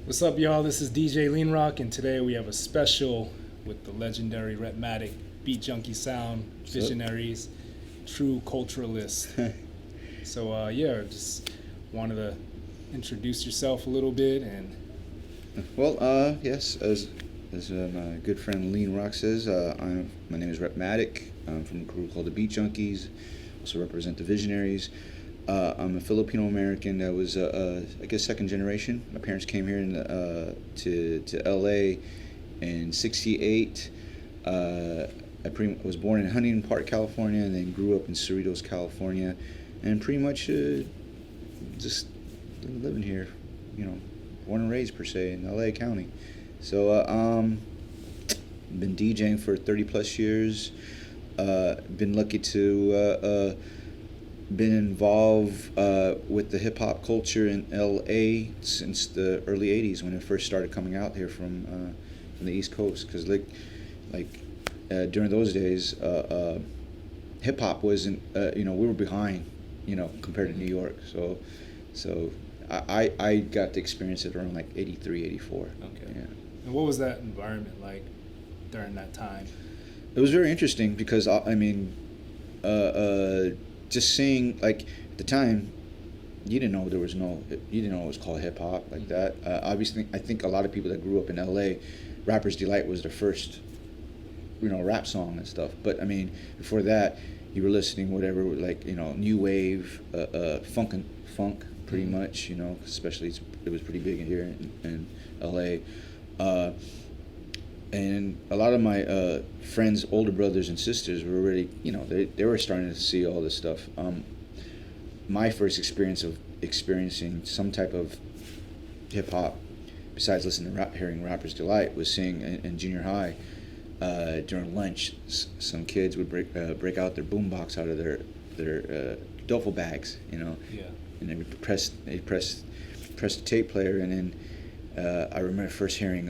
What's up, y'all? This is DJ Lean Rock, and today we have a special with the legendary Rhettmatic, Beat Junkie Sound, visionaries, true culturalists. So, just wanted to introduce yourself a little bit and. Well, yes, as my good friend Lean Rock says, my name is Rhettmatic. I'm from a crew called the Beat Junkies. Also represent the Visionaries. I'm a Filipino American that was, I guess, second generation. My parents came here to LA in '68. I was born in Huntington Park, California, and then grew up in Cerritos, California, and pretty much just living here, born and raised per se in LA County. So been DJing for 30 plus years. Been lucky to been involved with the hip hop culture in LA since the early '80s when it first started coming out here from the East Coast. Because during those days, hip hop wasn't we were behind, compared to New York. So I got to experience it around like '83, '84. Okay. Yeah. And what was that environment like during that time? It was very interesting because just seeing, like, at the time, you didn't know it was called hip hop like that. Obviously, I think a lot of people that grew up in LA, Rapper's Delight was their first, rap song and stuff. But I mean, before that, you were listening whatever, like, new wave, funk, pretty much, especially it was pretty big in here in LA. And a lot of my friends, older brothers and sisters, were already, they were starting to see all this stuff. My first experience of experiencing some type of hip hop, besides listening to hearing Rapper's Delight, was seeing in junior high during lunch, some kids would break out their boombox out of their duffel bags, Yeah. and they would press the tape player, and then I remember first hearing.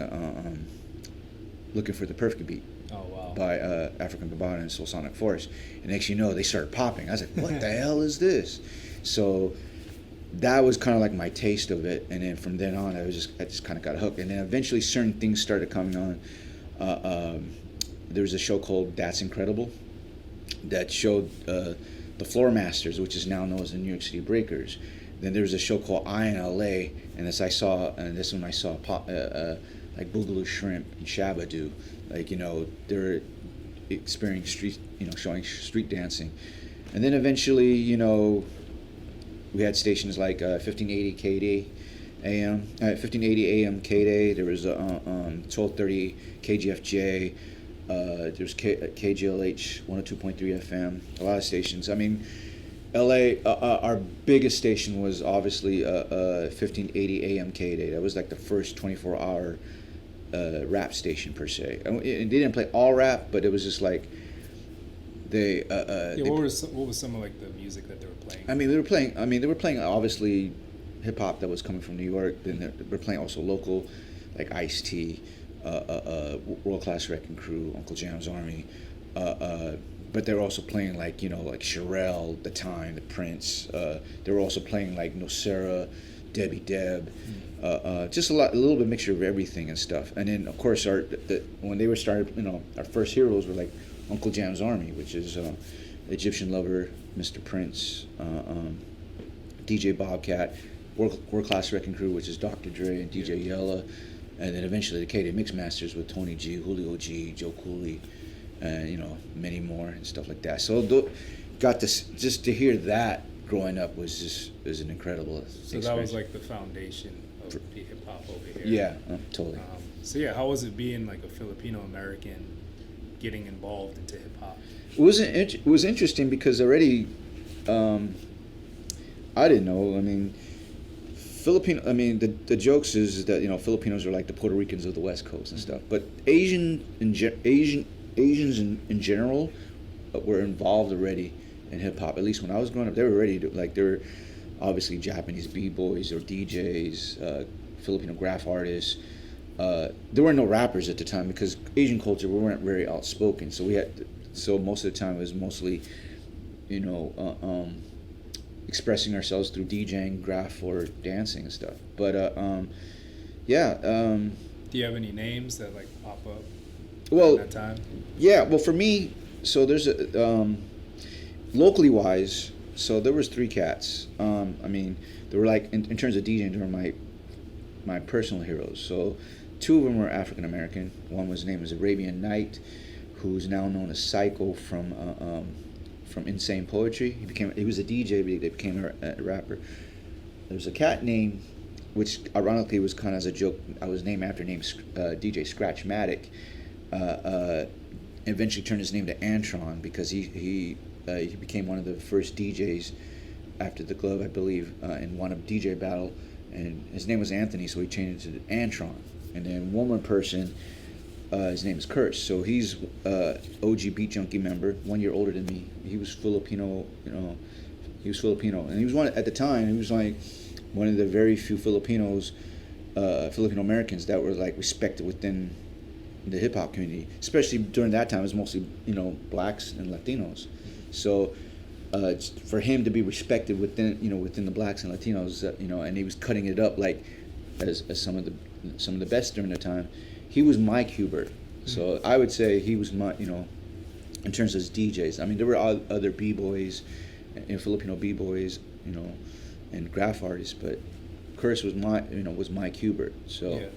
Looking for the Perfect Beat. Oh, wow. By African Bambaataa and Soul Sonic Force. And next you know, they started popping. I was like, what the hell is this? So that was kind of like my taste of it. And then from then on, I just kind of got hooked. And then eventually certain things started coming on. There was a show called That's Incredible that showed the Floor Masters, which is now known as the New York City Breakers. Then there was a show called I in LA, and this is when I saw like Boogaloo Shrimp and Shabadoo, like, they're experiencing showing street dancing. And then eventually, we had stations like 1580 KD AM, 1580 AM KD. There was 1230 KGFJ. There was KGLH 102.3 FM. A lot of stations. I mean, LA, our biggest station was obviously 1580 AM KD. That was like the first 24-hour rap station per se. They didn't play all rap, but it was just like they. What was some of like the music that they were playing? They were playing obviously hip hop that was coming from New York. Then they were playing also local, like Ice-T, World Class Wrecking Crew, Uncle Jam's Army. But they were also playing like Sherelle, The Time, The Prince. They were also playing like Nocera, Debbie Deb, just a little bit mixture of everything and stuff. And then of course when they were started, our first heroes were like Uncle Jam's Army, which is Egyptian Lover, Mr. Prince, DJ Bobcat, World Class Wrecking Crew, which is Dr. Dre and DJ Yella, and then eventually the K-Day Mixmasters with Tony G, Julio G, Joe Cooley, and many more and stuff like that. So got this, just to hear that growing up was an incredible experience. That was like the foundation of hip hop over here. Yeah, totally. How was it being like a Filipino American getting involved into hip hop? It was interesting because already I didn't know. I mean, the jokes is that Filipinos are like the Puerto Ricans of the West Coast and stuff, but Asians in general were involved already in hip hop. At least when I was growing up, they were ready to, like, they were obviously Japanese b-boys or DJs, Filipino graph artists. There were no rappers at the time because Asian culture, we weren't very outspoken. So most of the time it was mostly, expressing ourselves through DJing, graph, or dancing and stuff. But yeah. Do you have any names that like pop up Well, at that time? yeah. Well, for me, so there's a locally wise. So there was three cats. I mean, they were like in terms of DJing, they were my personal heroes. So two of them were African American. One was name was Arabian Night, who's now known as Psycho from Insane Poetry. He was a DJ, but he became a rapper. There was a cat named, which ironically was kind of as a joke. I was named after DJ Scratchmatic. Eventually turned his name to Antron because he became one of the first DJs after the Glove, I believe, and won a DJ battle. And his name was Anthony, so he changed it to Antron. And then one more person, his name is Kurt. So he's OG Beat Junkie member, 1 year older than me. He was Filipino, he was Filipino, and he was one at the time. He was like one of the very few Filipino Americans that were like respected within the hip hop community, especially during that time. It was mostly blacks and Latinos. So for him to be respected within the blacks and Latinos, and he was cutting it up like as some of the best during the time. He was Mike Hubert. So I would say he was my, in terms of his DJs. I mean, there were other b-boys, Filipino b-boys, and graph artists, but Curse was was Mike Hubert. So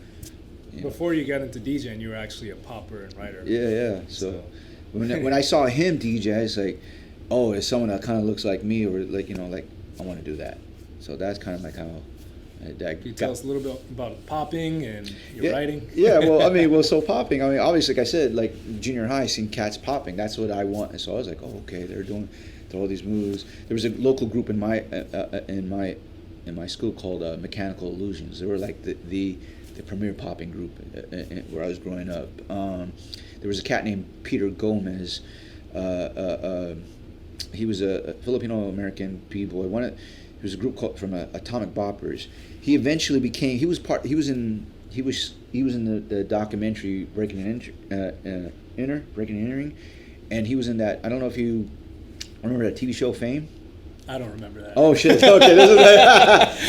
before you got into DJing, you were actually a popper and writer. Yeah. So when I saw him DJ, I was like, oh, it's someone that kind of looks like me, or like I want to do that. So that's kind of like how. Can you tell us a little bit about popping and your writing? Yeah, so popping. I mean, obviously, like I said, like junior high, seeing cats popping. That's what I want. And so I was like, oh, okay, they're all these moves. There was a local group in my school called Mechanical Illusions. They were like the premier popping group where I was growing up. There was a cat named Peter Gomez. He was a Filipino American b-boy. There was a group called from Atomic Boppers. He eventually became. He was in the documentary Breaking and Entering, and he was in that. I don't know if you remember that TV show Fame. I don't remember that. Oh shit! Okay,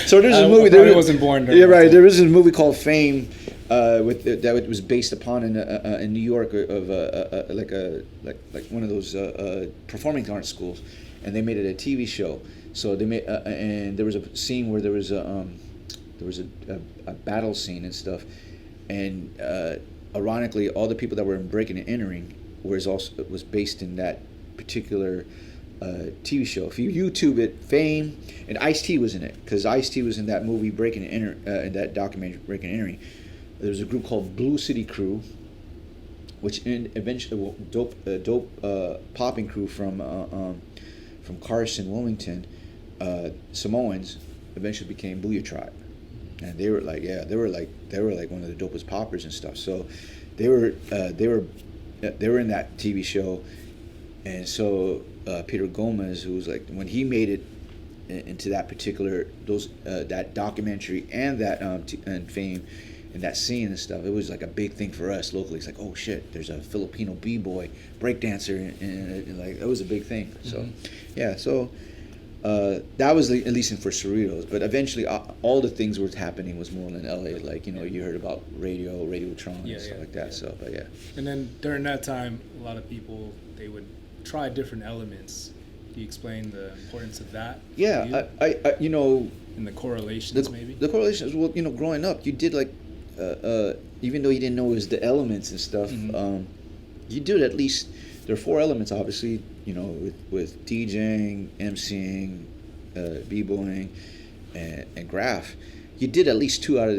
so there's a movie. I wasn't born. Yeah, right. There was a movie called Fame, that was based upon in New York of like one of those performing arts schools, and they made it a TV show. So they made and there was a scene where there was a battle scene and stuff, and ironically, all the people that were in Breaking and Entering was based in that particular TV show. If you YouTube it, Fame, and Ice-T was in it, because Ice-T was in that movie Breaking and in that documentary Breaking and Entering. There was a group called Blue City Crew, which eventually dope popping crew from Carson, Wilmington, Samoans, eventually became Booyah Tribe, and they were like one of the dopest poppers and stuff. So they were in that TV show, and so Peter Gomez, who was like, when he made it into that particular that documentary and that and Fame and that scene and stuff, it was like a big thing for us locally. It's like, oh shit, there's a Filipino b-boy breakdancer, and like it was a big thing. So so that was at least for Cerritos. But eventually all the things were happening was more in LA, like you heard about Radiotron and stuff like that. So but and then during that time, a lot of people, they would try different elements. Can you explain the importance of that? Yeah, I and the correlations maybe. The correlations, well, growing up, you did like even though you didn't know it was the elements and stuff, you did at least, there are 4 elements obviously, with DJing, MCing, b-boying, and graph. You did at least 2 out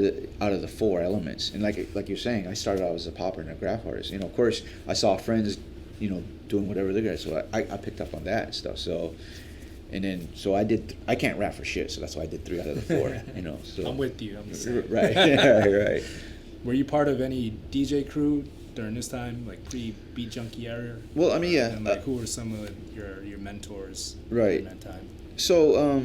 of the 4 elements. And like you're saying, I started out as a popper and a graph artist. Of course I saw friends doing whatever they're doing, so I picked up on that and stuff. So and then I can't rap for shit, so that's why I did 3 out of the 4. So I'm with you. I'm the same. Right. Right. Were you part of any DJ crew during this time, like pre-Beat Junkie era? Well, I mean, yeah. And like, who were some of your mentors right during that time? So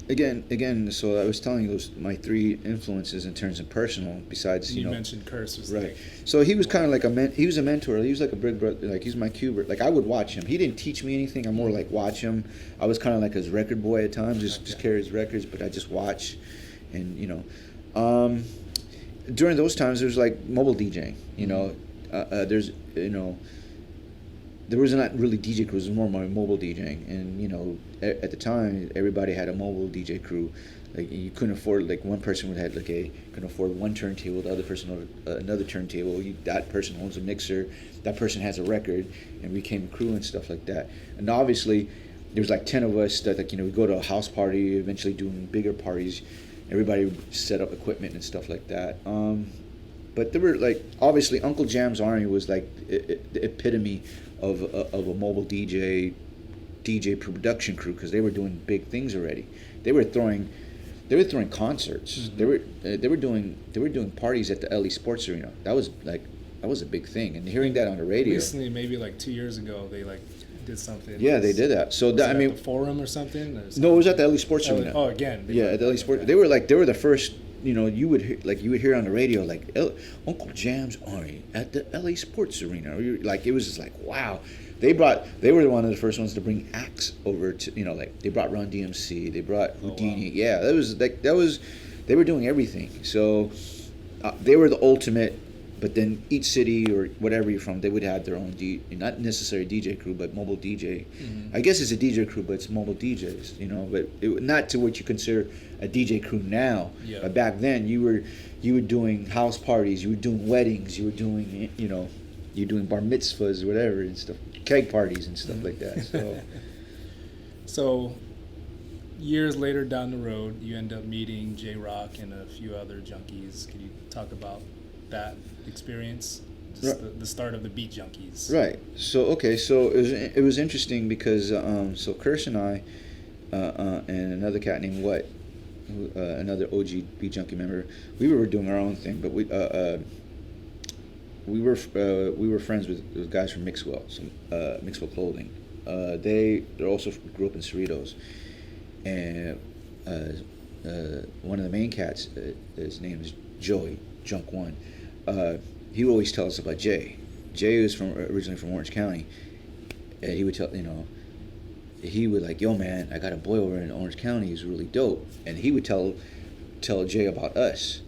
again, so I was telling you my 3 influences in terms of personal, besides you mentioned Curse was right. Like, so he was kind of he was a mentor. He was like a big brother. Like he's my Cuber. Like I would watch him. He didn't teach me anything. I more like watch him. I was kind of like his record boy at times. Just carry his records, but I just watch, and during those times, there's like mobile DJing. There's there was not really DJ crews, it was more mobile DJing, and at the time everybody had a mobile DJ crew. Like you couldn't afford, like one person would have couldn't afford one turntable, the other person another turntable. That person owns a mixer, that person has a record, and we became a crew and stuff like that. And obviously there was like 10 of us that we go to a house party, eventually doing bigger parties. Everybody would set up equipment and stuff like that. But there were like, obviously Uncle Jam's Army was like the epitome of a mobile DJ production crew, because they were doing big things already. They were throwing concerts. Mm-hmm. They were doing parties at the LA Sports Arena. That was a big thing. And hearing that on the radio. Recently, maybe like 2 years ago, they like did something. Yeah, they did that. So that, the Forum or something? No, it was at the LA Sports Arena. Oh, again. Yeah, at the LA Sports. They were the first. You would hear on the radio like Uncle Jam's Army at the LA Sports Arena. Like it was just like, wow. They were one of the first ones to bring acts over to they brought Run DMC, they brought Houdini. Oh, wow. Yeah, they were doing everything. So they were the ultimate. But then each city or whatever you're from, they would have their own not necessarily DJ crew, but mobile DJ. Mm-hmm. I guess it's a DJ crew, but it's mobile DJs. But not to what you consider a DJ crew now. Yeah. But back then, you were doing house parties, you were doing weddings, you were doing you're doing bar mitzvahs or whatever and stuff, keg parties and stuff like that. So, so years later down the road, you end up meeting J-Rock and a few other junkies. Can you talk about that experience, just right. the start of the Beat Junkies? Right. So it was interesting because so Curse and I and another cat named What, another OG Beat Junkie member, we were doing our own thing, but we were friends with guys from Mixwell, Mixwell Clothing. They also grew up in Cerritos, and one of the main cats, his name is Joey Junk One. He would always tell us about Jay. Jay was originally from Orange County, and he would tell he would like, yo man, I got a boy over in Orange County who's really dope, and he would tell Jay about us,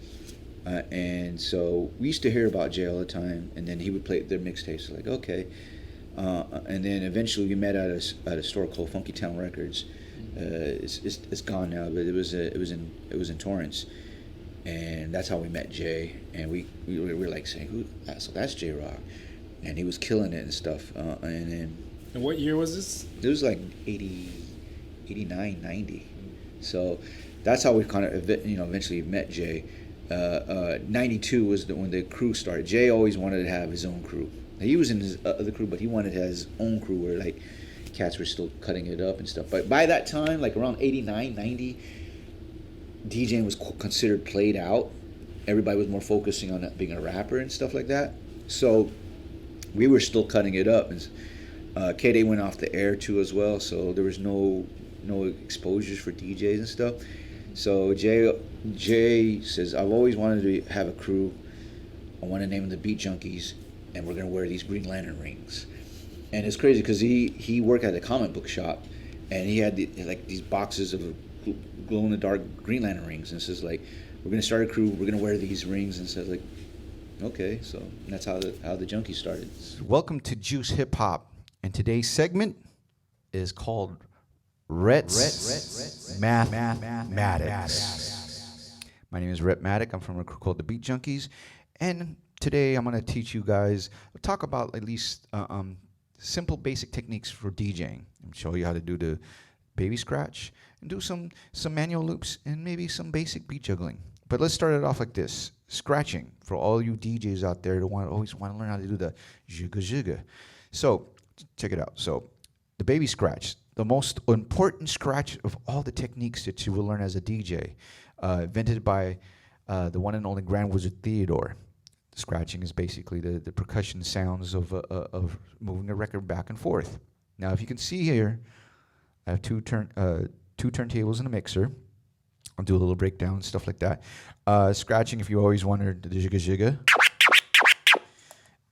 and so we used to hear about Jay all the time, and then he would play their mixtapes. Like okay, and then eventually we met at a store called Funky Town Records. It's gone now, but it was in Torrance. And that's how we met Jay, and we were like saying, so that's J-Rock, and he was killing it and stuff. And what year was this? It was like 80, 89, 90. So that's how we kind of eventually met Jay. 92 was when the crew started. Jay always wanted to have his own crew. He was in his other crew, but he wanted to have his own crew where like cats were still cutting it up and stuff. But by that time, like around 89, 90. DJing was considered played out. Everybody was more focusing on being a rapper and stuff like that. So we were still cutting it up. And K-Day went off the air too as well, so there was no exposures for DJs and stuff. So Jay says, I've always wanted to have a crew. I want to name them the Beat Junkies, and we're going to wear these Green Lantern rings. And it's crazy because he worked at a comic book shop, and he had these boxes of glow-in-the-dark Green Lantern rings, and says like, we're gonna start a crew, we're gonna wear these rings, and says like, okay, so that's how the Junkies started. Welcome to Juice Hip Hop, and today's segment is called Rhett's Mathematics. My name is Rhettmatic. I'm from a crew called the Beat Junkies, and today I'm gonna teach you guys, talk about at least simple basic techniques for DJing, and show you how to do the baby scratch, and do some manual loops, and maybe some basic beat juggling. But let's start it off like this. Scratching, for all you DJs out there that always want to learn how to do the jigga jigga. So, check it out. So, the baby scratch, the most important scratch of all the techniques that you will learn as a DJ, invented by the one and only Grand Wizard Theodore. Scratching is basically the percussion sounds of moving a record back and forth. Now, if you can see here, I have two turntables and a mixer. I'll do a little breakdown, stuff like that. Scratching, if you always wondered, the jigga jigga,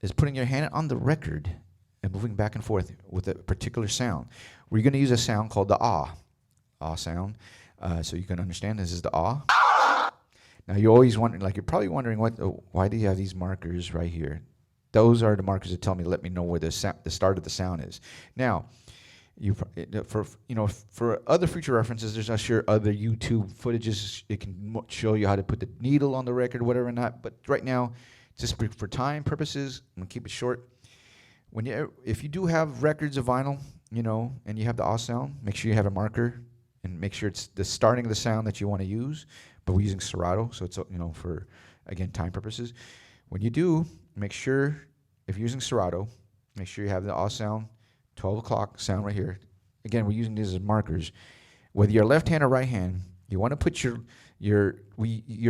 is putting your hand on the record and moving back and forth with a particular sound. We're going to use a sound called the ah sound, so you can understand this is the ah. Now you're always wondering, like you're probably wondering why do you have these markers right here? Those are the markers that tell me, let me know where the start of the sound is. Now, for other future references, there's I'm sure other YouTube footages. It can show you how to put the needle on the record, whatever or not. But right now, just for time purposes, I'm gonna keep it short. If you do have records of vinyl, and you have the off sound, make sure you have a marker and make sure it's the starting of the sound that you want to use. But we're using Serato, so it's for again time purposes. When you do, make sure if you're using Serato, make sure you have the off sound, 12 o'clock sound right here. Again, we're using these as markers. Whether you're left hand or right hand, you want to put your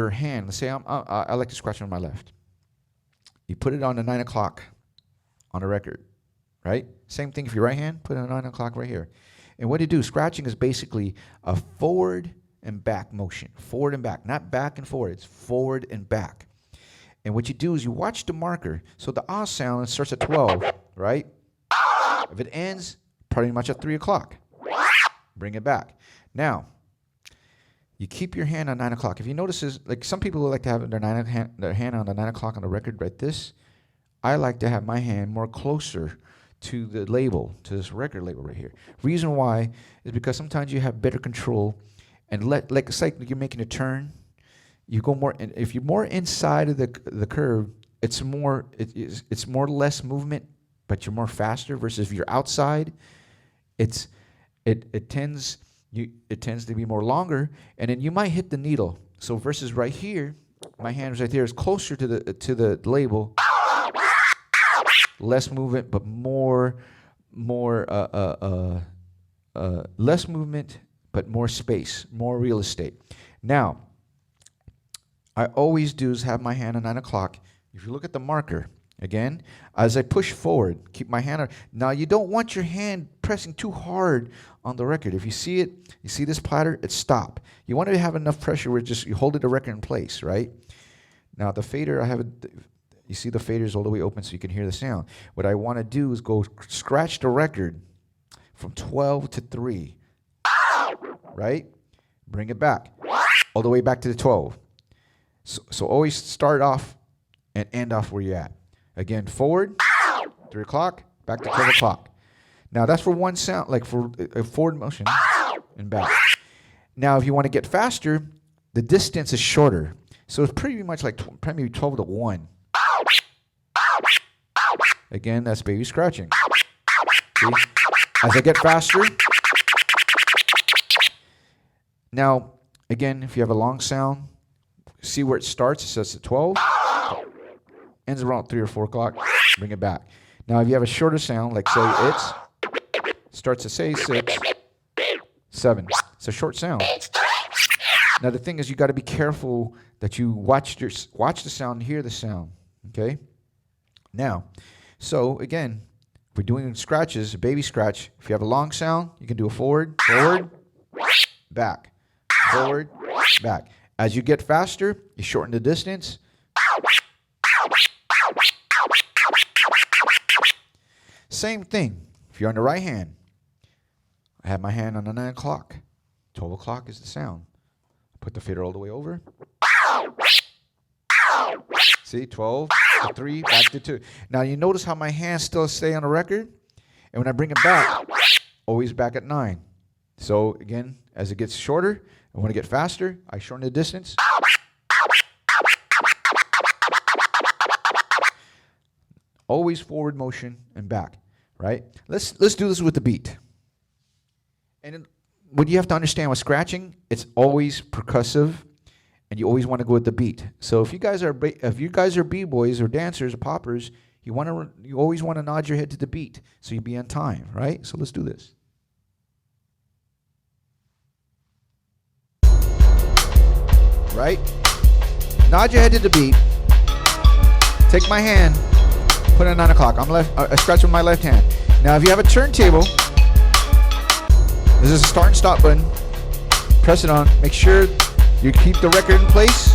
hand. Let's say I like to scratch on my left. You put it on the 9 o'clock on the record, right? Same thing if you're right hand, put it on 9 o'clock right here. And what you do, scratching is basically a forward and back motion. Forward and back, not back and forward. It's forward and back. And what you do is you watch the marker. So the ah sound starts at 12, right? If it ends, pretty much at 3 o'clock. Bring it back. Now, you keep your hand on 9 o'clock. If you notice, like some people like to have their hand on the 9 o'clock on the record like this. I like to have my hand more closer to the label, to this record label right here. Reason why is because sometimes you have better control, and like it's like you're making a turn. You go more, and if you're more inside of the curve, it's more less movement, but you're more faster. Versus if you're outside, it tends to be more longer, and then you might hit the needle. So versus right here, my hand right there is closer to the label. Less movement, but more less movement, but more space, more real estate. Now, I always do is have my hand on 9 o'clock. If you look at the marker, again, as I push forward, keep my hand on. Now, you don't want your hand pressing too hard on the record. If you see it, you see this platter, it's stop. You want to have enough pressure where you hold the record in place, right? Now, the fader, you see the fader is all the way open so you can hear the sound. What I want to do is go scratch the record from 12 to 3, right? Bring it back, all the way back to the 12. So always start off and end off where you're at. Again, forward, 3 o'clock, back to 12 o'clock. Now that's for one sound, like for a forward motion and back. Now if you want to get faster, the distance is shorter. So it's pretty much like maybe 12 to 1. Again, that's baby scratching. See? As I get faster. Now, again, if you have a long sound, see where it starts. It says at 12. Ends around 3 or 4 o'clock. Bring it back. Now, if you have a shorter sound, like say it starts at say 6, 7. It's a short sound. Now, the thing is, you got to be careful that you watch the sound and hear the sound. Okay? Now, so again, if we're doing scratches, a baby scratch, if you have a long sound, you can do a forward, back, forward, back. As you get faster, you shorten the distance. Same thing. If you're on the right hand, I have my hand on the 9 o'clock. 12 o'clock is the sound. Put the fader all the way over. See, 12 to 3, back to 2. Now you notice how my hands still stay on the record, and when I bring it back, always back at 9. So again, as it gets shorter, I want to get faster. I shorten the distance. Always forward motion and back, right? Let's do this with the beat. And what you have to understand with scratching, it's always percussive. And you always want to go with the beat. So if you guys are b-boys or dancers or poppers, you always want to nod your head to the beat so you be on time, right? So let's do this. Right? Nod your head to the beat. Take my hand, put it at 9 o'clock. I scratch with my left hand. Now if you have a turntable, this is a start and stop button. Press it on. Make sure you keep the record in place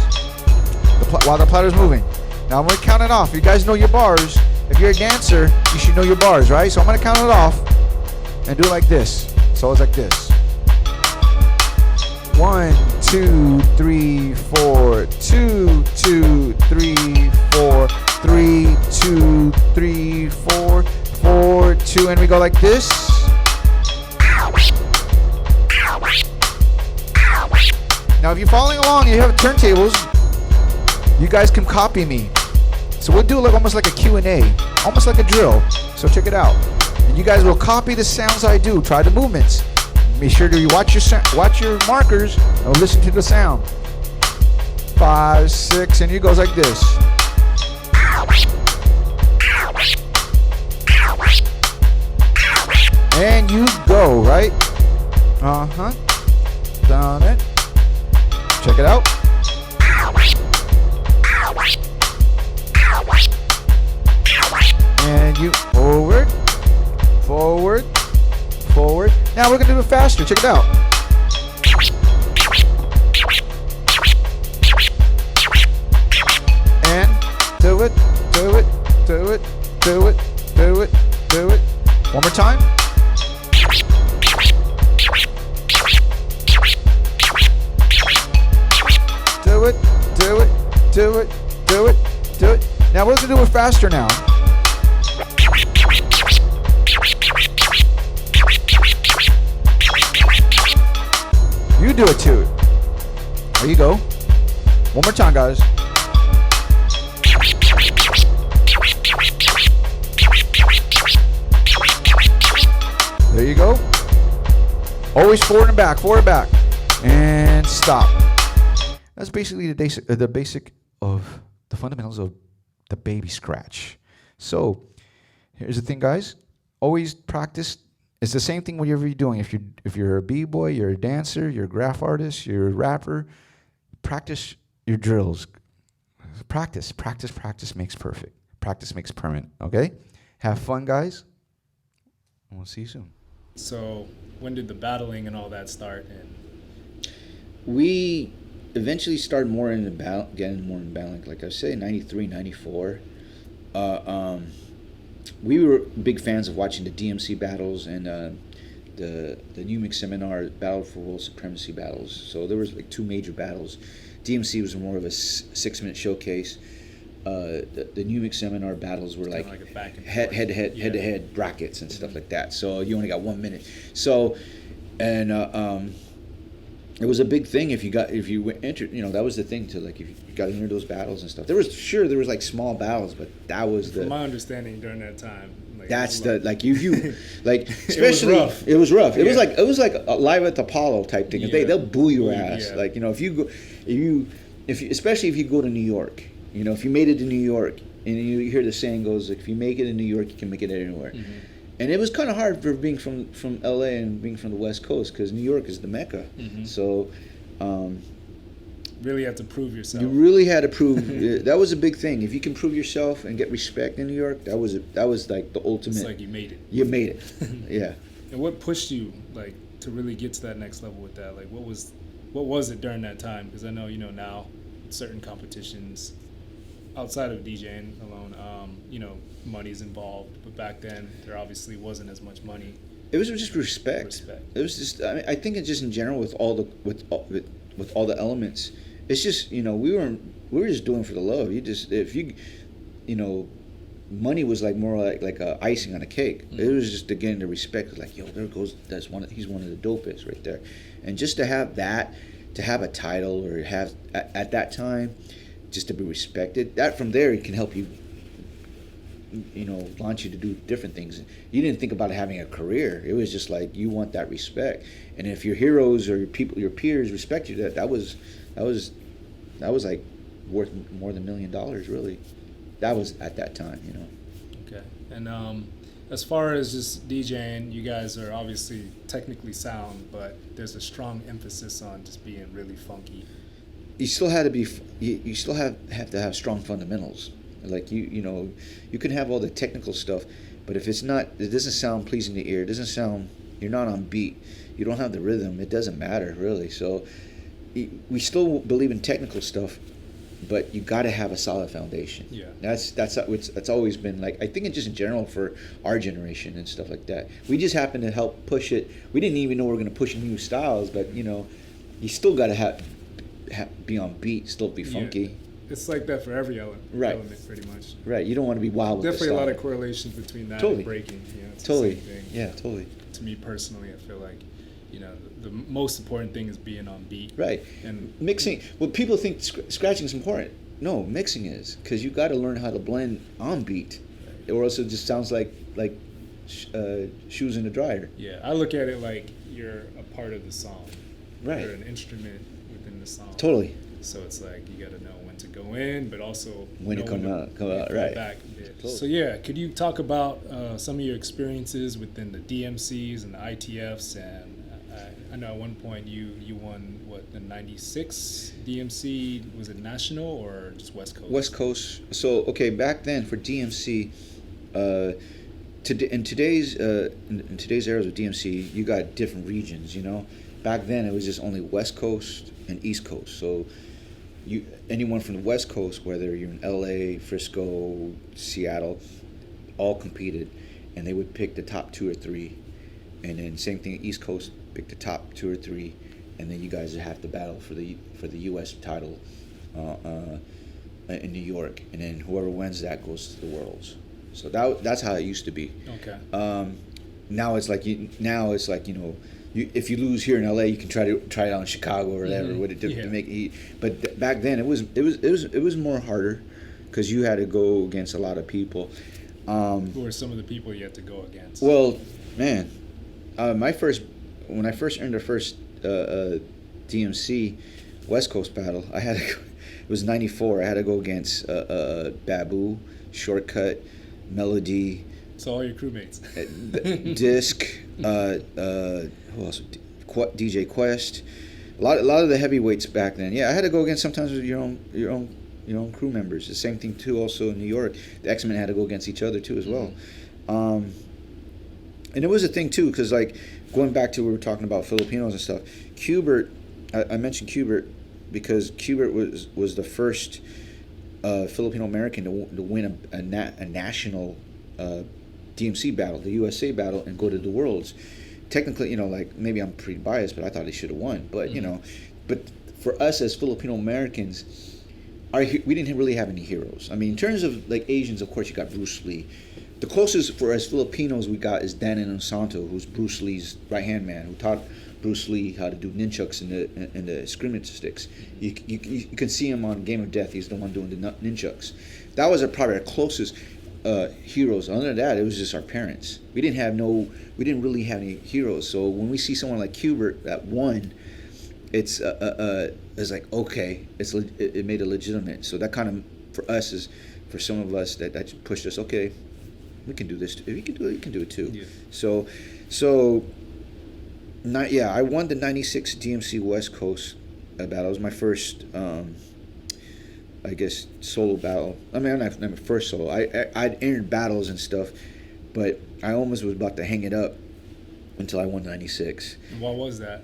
while the platter's moving. Now I'm going to count it off. You guys know your bars. If you're a dancer, you should know your bars, right? So I'm going to count it off and do it like this. So it's like this. 1, 2, 3, 4. 2, 2, 3, 4. 3, 2, 3, 4. 4, 2, and we go like this. Now, if you're following along and you have turntables, you guys can copy me. So we'll do almost like a Q&A, almost like a drill. So check it out. And you guys will copy the sounds I do. Try the movements. Make sure to watch your markers and listen to the sound. 5, 6, and it goes like this. And you go, right? Down it. Check it out. And you forward, forward, forward. Now we're gonna do it faster. Check it out. And do it, do it, do it, do it, do it, do it. One more time. Do it, do it, do it, do it, do it. Now we're gonna do it faster now. You do it too. There you go. One more time, guys. There you go. Always forward and back, and stop. That's basically the basic of the fundamentals of the baby scratch. So here's the thing, guys. Always practice. It's the same thing whatever you're doing. If you're a b-boy, you're a dancer, you're a graph artist, you're a rapper, practice your drills. Practice makes perfect. Practice makes permanent. Okay? Have fun, guys. We'll see you soon. So when did the battling and all that start? And We eventually started more into getting more in battling. Like I say, 93, 94. We were big fans of watching the DMC battles and the New Mix Seminar Battle for World Supremacy battles. So there was like two major battles. DMC was more of a 6-minute showcase. The New Mix Seminar battles were like head-to-head brackets and stuff like that. So you only got 1 minute. So, and it was a big thing if you entered. You know, that was the thing to like if you got into those battles and stuff. There was like small battles, but that was from my understanding during that time. Like, that's the like you like especially it was rough. It was like a Live at the Apollo type thing. Yeah. They'll boo your ass. Yeah. Like, you know, especially if you go to New York. You know, if you made it to New York, and you hear the saying goes, like, if you make it in New York, you can make it anywhere. Mm-hmm. And it was kind of hard for being from LA and being from the West Coast, because New York is the Mecca. Mm-hmm. So really had to prove yourself. You really had to prove. That was a big thing. If you can prove yourself and get respect in New York, that was like the ultimate. It's like you made it. You made it. Yeah. And what pushed you like to really get to that next level with that? Like, what was it during that time? Because I know, you know, now certain competitions outside of DJing alone, you know, money's involved, but back then there obviously wasn't as much money. It was just respect. It was just. I mean, I think it's just in general with all the elements. It's just, you know, we were just doing it for the love. You know, money was like more like a icing on a cake. Mm-hmm. It was just, again, the respect. Like, yo, there goes he's one of the dopest right there, and just to have that, to have a title or have at that time, just to be respected. That from there it can help you, you know, launch you to do different things. You didn't think about having a career. It was just like you want that respect, and if your heroes or your peers respect you, that was like worth more than $1 million, really. That was at that time, you know. Okay. And as far as just DJing, you guys are obviously technically sound, but there's a strong emphasis on just being really funky. You still had to be. You still have to have strong fundamentals. Like you know, you can have all the technical stuff, but if it doesn't sound pleasing to the ear. It doesn't sound. You're not on beat. You don't have the rhythm. It doesn't matter really. So we still believe in technical stuff, but you got to have a solid foundation. Yeah. That's always been like, I think it's just in general for our generation and stuff like that. We just happened to help push it. We didn't even know we were going to push new styles, but you know, you still got to be on beat, still be funky. Yeah. It's like that for every element, pretty much. Right. You don't want to be wild with the Definitely a lot style. of correlations between that Totally. and breaking. You know, it's Totally. the same thing. Yeah, totally. To me personally, I feel like, you know, the most important thing is being on beat. Right. And mixing. Well, people think scratching is important. No, mixing is, because you got to learn how to blend on beat, or else it just sounds like shoes in the dryer. Yeah, I look at it like you're a part of the song. Right. You're an instrument within the song. Totally. So it's like you got to know when to go in, but also When to know come out, right. back a bit. Totally. So yeah, could you talk about some of your experiences within the DMCs and the ITFs? And I know at one point you won the '96 DMC. Was it national or just West Coast? West Coast. So okay, back then for DMC, in today's eras of DMC, you got different regions. You know, back then it was just only West Coast and East Coast. So anyone from the West Coast, whether you're in LA, Frisco, Seattle, all competed, and they would pick the top 2 or 3, and then same thing, East Coast pick the top 2 or 3, and then you guys have to battle for the U.S. title in New York, and then whoever wins that goes to the Worlds. So that's how it used to be. Okay. Now it's like you know. If you lose here in LA, you can try it out in Chicago or whatever. Mm-hmm. To make it. But back then it was more harder, because you had to go against a lot of people. Who are some of the people you had to go against? Well, man, when I first earned the first DMC West Coast battle, it was '94. I had to go against Babu, Shortcut, Melo-D. So all your crewmates. Disc, who else? DJ Quest, a lot of the heavyweights back then. Yeah, I had to go against sometimes with your own crew members. The same thing too. Also in New York, the X-Men had to go against each other too as well. And it was a thing too, because like going back to we were talking about Filipinos and stuff. Qbert, I mentioned Qbert because Qbert was the first Filipino American to win a national DMC battle, the USA battle, and go to the Worlds. Technically, you know, like maybe I'm pretty biased, but I thought he should have won. But you know, but for us as Filipino Americans, we didn't really have any heroes. I mean, in terms of like Asians, of course, you got Bruce Lee. The closest for us Filipinos we got is Dan Inosanto, who's Bruce Lee's right hand man, who taught Bruce Lee how to do nunchucks and the scrimmage sticks. You can see him on Game of Death. He's the one doing the nunchucks. That was probably our closest heroes. Other than that, it was just our parents. We didn't really have any heroes. So when we see someone like Qbert that won, it's like okay, it made it legitimate. So that kind of for us is for some of us that pushed us. Okay, we can do this. If you can do it, you can do it too. Yeah. So. I won the '96 DMC West Coast battle. It was my first, I guess, solo battle. I mean, not my first solo. I'd entered battles and stuff, but I almost was about to hang it up until I won '96. And what was that?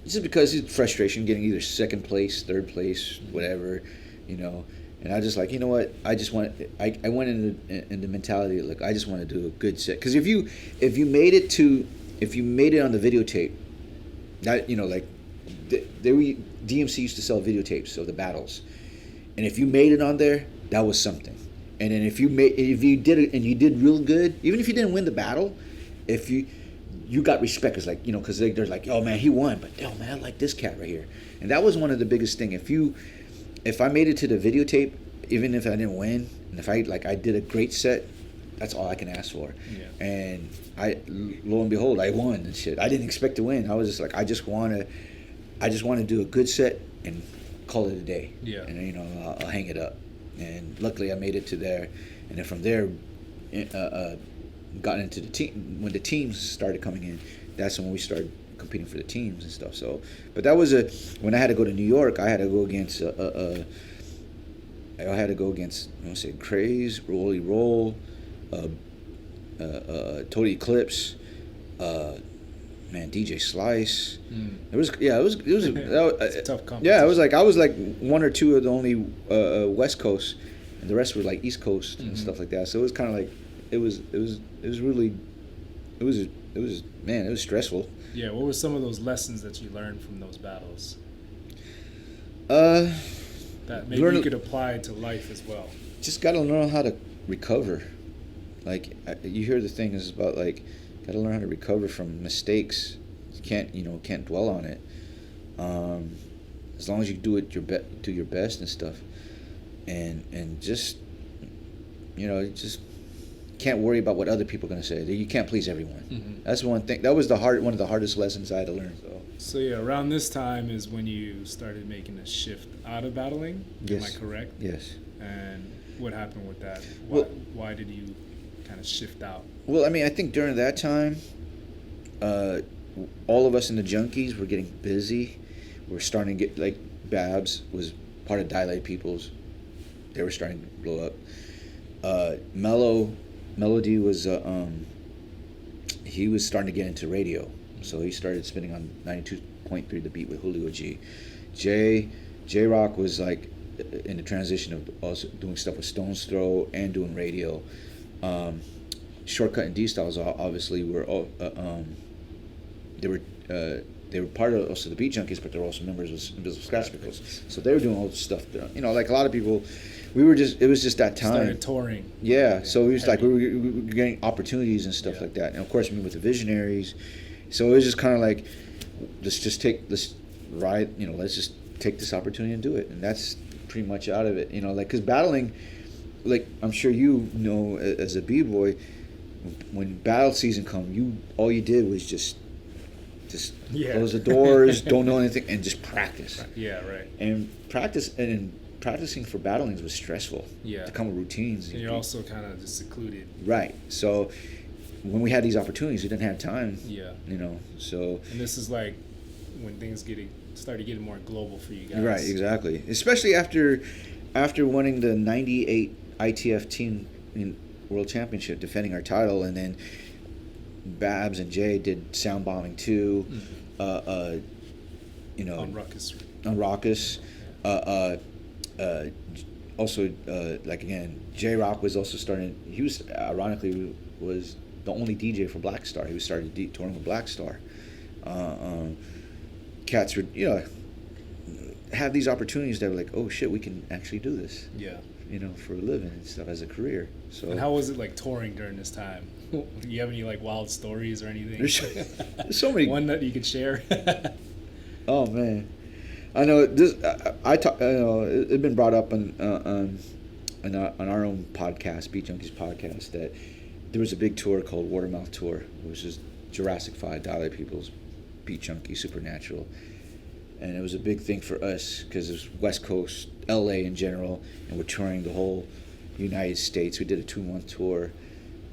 Just because it's frustration getting either second place, third place, whatever, you know. And I just like, you know what? I just want. I went in the mentality of, like, I just want to do a good set. Because if you made it on the videotape, that, you know, like DMC used to sell videotapes of the battles, and if you made it on there, that was something. And then if you did it and you did real good, even if you didn't win the battle, if you got respect, it's like, you know, because they're like, oh man, he won, but oh man, I like this cat right here. And that was one of the biggest thing. If I made it to the videotape, even if I didn't win, and if I did a great set, that's all I can ask for. Yeah. And lo and behold, I won and shit. I didn't expect to win. I was just like, I just want to do a good set and call it a day. Yeah. And you know, I'll hang it up. And luckily, I made it to there. And then from there, got into the team. When the teams started coming in, that's when we started competing for the teams and stuff. So, but that was when I had to go to New York. I had to go against Craze, Rolly Roll, Total Eclipse, DJ Slice. It was a tough competition. Yeah, I was like one or two of the only West Coast, and the rest were like East Coast and stuff like that. So it was kind of like it was stressful. Yeah, what were some of those lessons that you learned from those battles? that maybe learn- you could apply to life as well? Just got to learn how to recover. Like, you hear the thing is about, like, got to learn how to recover from mistakes. You can't dwell on it. As long as you do it do your best and stuff, and just, just can't worry about what other people are gonna say. You can't please everyone. Mm-hmm. That's one thing. That was one of the hardest lessons I had to learn. So yeah, around this time is when you started making a shift out of battling. Yes. Am I correct? Yes. And what happened with that? Why did you kind of shift out? Well, I mean, I think during that time, all of us in the Junkies were getting busy. We're starting to get, like, Babs was part of Dilate People's. They were starting to blow up. Melo-D was, he was starting to get into radio. So he started spinning on 92.3 The Beat with Julio G. J-Rock was, like, in the transition of also doing stuff with Stone's Throw and doing radio. Shortcut and D-Styles obviously were all, they were part of also the Beat Junkies, but they were also members of Invisible Scratch Pickles. So they were doing all this stuff. Like a lot of people, it was just that time. Started touring. Yeah, so it was like we were getting opportunities and stuff like that. And of course, with the Visionaries. So it was just kind of like, let's just take this ride, let's just take this opportunity and do it. And that's pretty much out of it, like, because battling, like, I'm sure as a B-boy, when battle season come, all you did was just close the doors, don't know anything, and just practice. Yeah, right. And practicing for battlings was stressful. Yeah. To come with routines. And you're also kind of just secluded. Right. So when we had these opportunities, we didn't have time. Yeah. So. And this is like when things started getting more global for you guys. Right. Exactly. Especially after winning the '98 ITF Team World Championship, defending our title, and then Babs and Jay did Sound Bombing 2, on Ruckus. On Ruckus. Also, like, again, J-Rock was also starting. He was, ironically, was the only DJ for Black Star. He was started touring with Black Star. Cats would, have these opportunities that were like, oh shit, we can actually do this. Yeah. For a living and stuff as a career. So. And how was it like touring during this time? Do you have any like wild stories or anything? There's so many. One that you could share. Oh man, I know this. I talk. It's been brought up on our own podcast, Beat Junkies podcast, that there was a big tour called Watermouth Tour, which is Jurassic 5, Dilate People's, Beat Junkie, Supernatural. And it was a big thing for us because it was West Coast, LA in general, and we're touring the whole United States. We did a 2-month tour,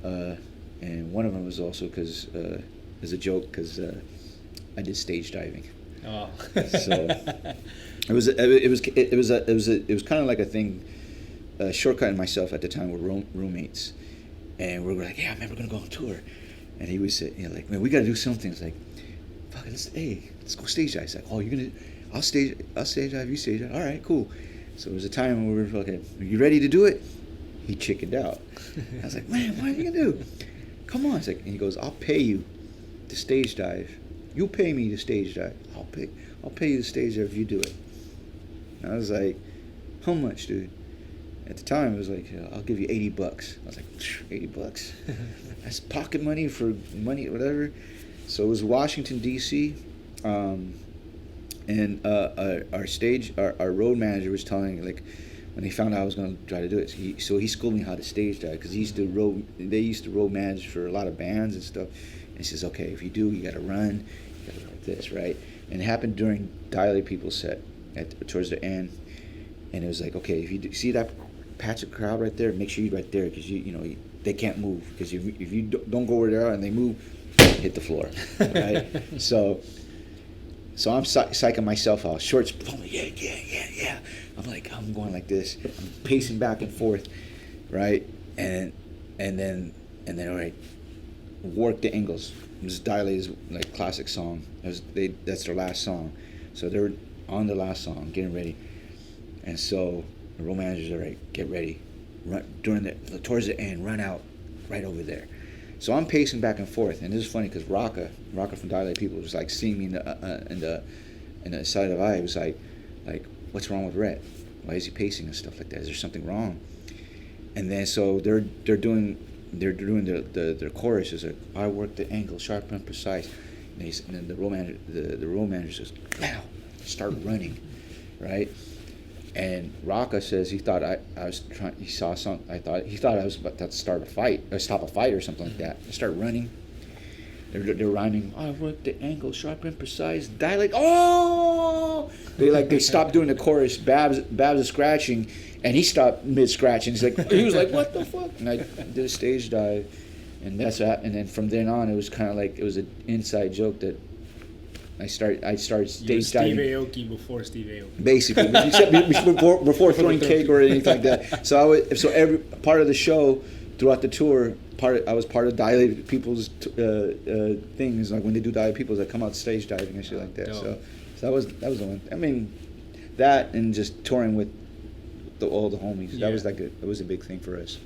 and one of them was also because as a joke because I did stage diving. Oh. So it was kind of like a thing. Shortcut and myself at the time were roommates, and we were like, yeah, man, we're gonna go on tour. And he was like, man, we gotta do something. It's like, fuck it, let's go stage dive. He's like, oh, I'll stage dive, you stage dive. All right, cool. So there was a time when we were like, are you ready to do it? He chickened out. I was like, man, what are you gonna do? Come on. It's like, and he goes, I'll pay you to stage dive. You pay me to stage dive. I'll pay you to stage dive if you do it. And I was like, how much, dude? At the time, it was like, I'll give you $80. I was like, $80? That's pocket money for money, whatever. So it was Washington, D.C., and our road manager was telling, like, when he found out I was going to try to do it, he schooled me how to stage dive, because they used to road manage for a lot of bands and stuff. And he says, okay, if you do, you got to run, you got to go like this, right? And it happened during Dilate People's set towards the end, and it was like, okay, if you see that patch of crowd right there, make sure you're right there, because they can't move, because if you don't go where they are and they move, hit the floor, right? So I'm psyching myself out. Shorts, yeah. I'm going like this. I'm pacing back and forth, right? And then all right, Work the Angles. This is Dilate's like classic song. That's their last song. So they're on the last song, getting ready. And so the road managers are like, get ready. Run towards the end, run out right over there. So I'm pacing back and forth, and this is funny because Raka from Dilate People was like seeing me in the side of the eye. It was like, what's wrong with Rhett? Why is he pacing and stuff like that? Is there something wrong? And then so they're doing their chorus is like, I work the angle sharp and precise. And then the road manager says, now start running, right? And Rocca says he thought I was trying. He saw something. He thought I was about to start a fight, or stop a fight, or something like that. I start running. They're rhyming. I work the angle sharp and precise. Dilate. Oh! They stopped doing the chorus. Babs is scratching, and he stopped mid scratching. He was like, what the fuck? And I did a stage dive, and that's that. And then from then on, it was kind of like it was an inside joke that I started stage diving. Steve Aoki before Steve Aoki. Basically, before throwing cake or anything like that. So every part of the show throughout the tour, I was part of dilated people's things. Like when they do dilated people's, I come out stage diving and shit like that. So that was the one. I mean, that and just touring with all the homies. Yeah. That was a big thing for us.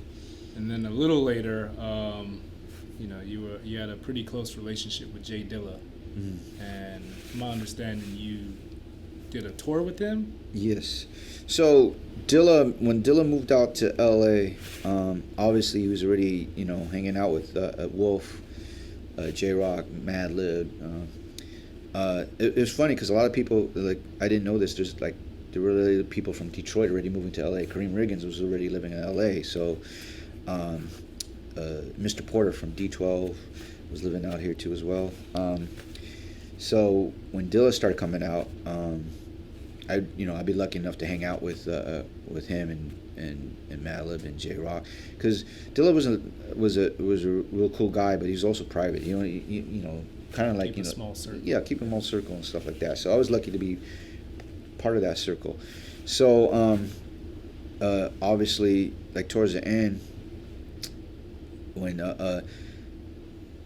And then a little later, you had a pretty close relationship with J Dilla. Mm-hmm. And from my understanding, you did a tour with him? Yes. So when Dilla moved out to LA, obviously he was already, hanging out with Wolf, J-Rock, Madlib. It was funny because a lot of people, I didn't know this, there were really people from Detroit already moving to LA. Kareem Riggins was already living in LA. So Mr. Porter from D12 was living out here too as well. So when Dilla started coming out, I'd be lucky enough to hang out with him and Madlib and J Rock, because Dilla was a real cool guy, but he was also private. Kind of like keep a small circle. Yeah, keep a small circle and stuff like that. So I was lucky to be part of that circle. So obviously, like towards the end, when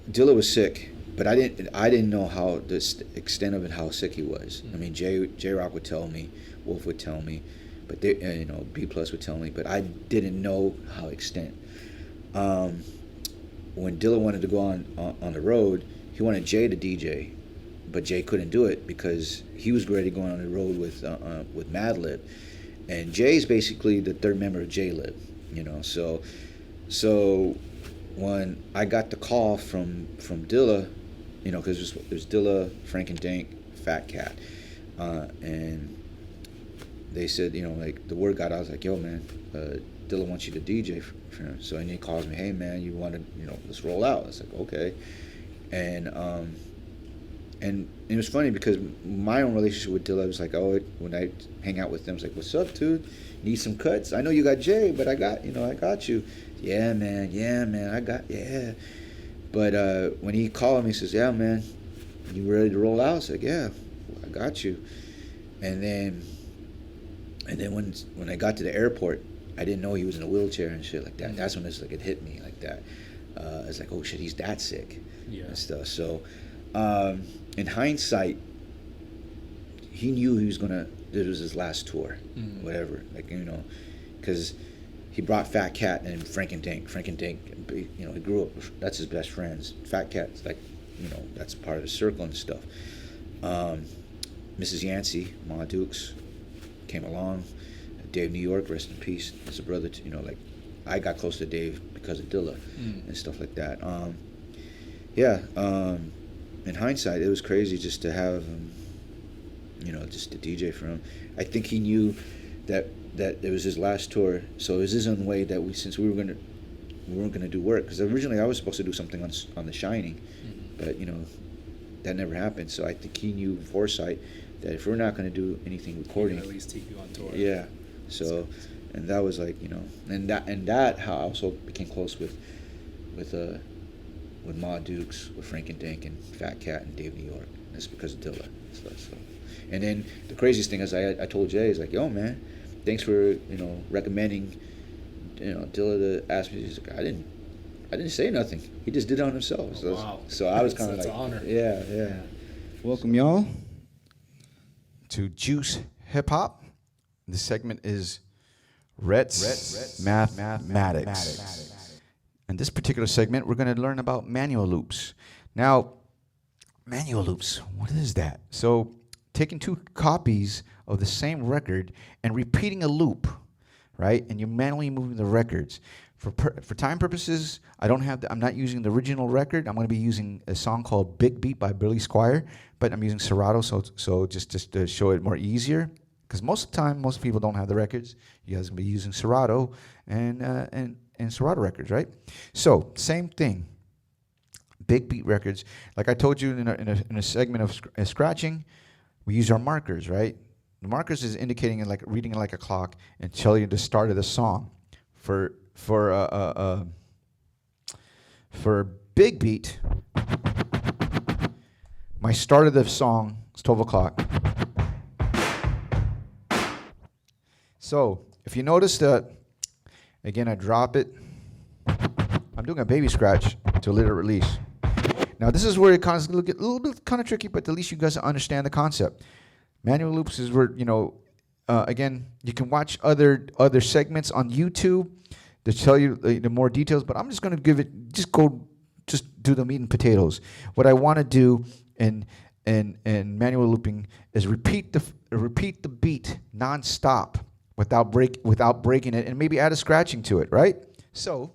Dilla was sick. But I didn't know how the extent of it, how sick he was. I mean, J Rock would tell me, Wolf would tell me, but B Plus would tell me, but I didn't know how extent. When Dilla wanted to go on the road, he wanted Jay to DJ, but Jay couldn't do it because he was ready to go on the road with Madlib, and Jay's basically the third member of J-Lib, So when I got the call from Dilla, because it was Dilla, Frank and Dank, Fat Cat, and they said, the word got out. I was like, yo, man, Dilla wants you to DJ for him. So and he calls me, hey, man, you want to, let's roll out. I was like, okay. And it was funny because my own relationship with Dilla was like, when I hang out with them, I was like, what's up, dude? Need some cuts? I know you got Jay, but I got you. Yeah, man, yeah. But when he called me, he says, yeah, man, you ready to roll out? I was like, yeah, I got you. And then when I got to the airport, I didn't know he was in a wheelchair and shit like that. That's when it hit me like that. I was like, oh shit, he's that sick. Yeah. And stuff. So in hindsight, he knew it was his last tour, whatever, because he brought Fat Cat and Frank and Dank. He grew up, that's his best friends. Fat Cat's that's part of the circle and stuff. Mrs. Yancey, Ma Dukes, came along. Dave New York, rest in peace. As a brother, I got close to Dave because of Dilla and stuff like that. In hindsight, it was crazy just to have him, just to DJ for him. I think he knew that it was his last tour, so it was his own way that we weren't gonna do work, because originally I was supposed to do something on The Shining, but that never happened. So I think he knew foresight that if we're not gonna do anything recording, at least take you on tour. Yeah. So, and that was and that how I also became close with Ma Dukes, with Frank and Dank and Fat Cat and Dave New York. That's because of Dilla and stuff. So, and then the craziest thing is I told Jay, he's like, yo, man, thanks for recommending Dilla to ask me. He's like, I didn't say nothing. He just did it on himself. So, wow. So I was kind of like, an honor. Yeah. Welcome, y'all, to Juice Hip Hop. This segment is Rhett's Mathematics. In this particular segment, we're going to learn about manual loops. Now, manual loops, what is that? So taking two copies of the same record and repeating a loop, right? And you're manually moving the records. For time purposes, I'm not using the original record. I'm going to be using a song called Big Beat by Billy Squire, but I'm using Serato, so just to show it more easier. Because most of the time, most people don't have the records. You guys will be using Serato and Serato records, right? So same thing. Big beat records. Like I told you in a segment of scratching, we use our markers, right? The markers is indicating like reading like a clock and telling you the start of the song. For big beat, my start of the song is 12 o'clock. So if you notice that, again, I drop it. I'm doing a baby scratch to let it release. Now this is where it kind of get a little bit kind of tricky, but at least you guys understand the concept. Manual loops is where, again, you can watch other segments on YouTube to tell you the more details, but I'm just going to just do the meat and potatoes. What I want to do in manual looping is repeat the beat nonstop without breaking it, and maybe add a scratching to it, right? So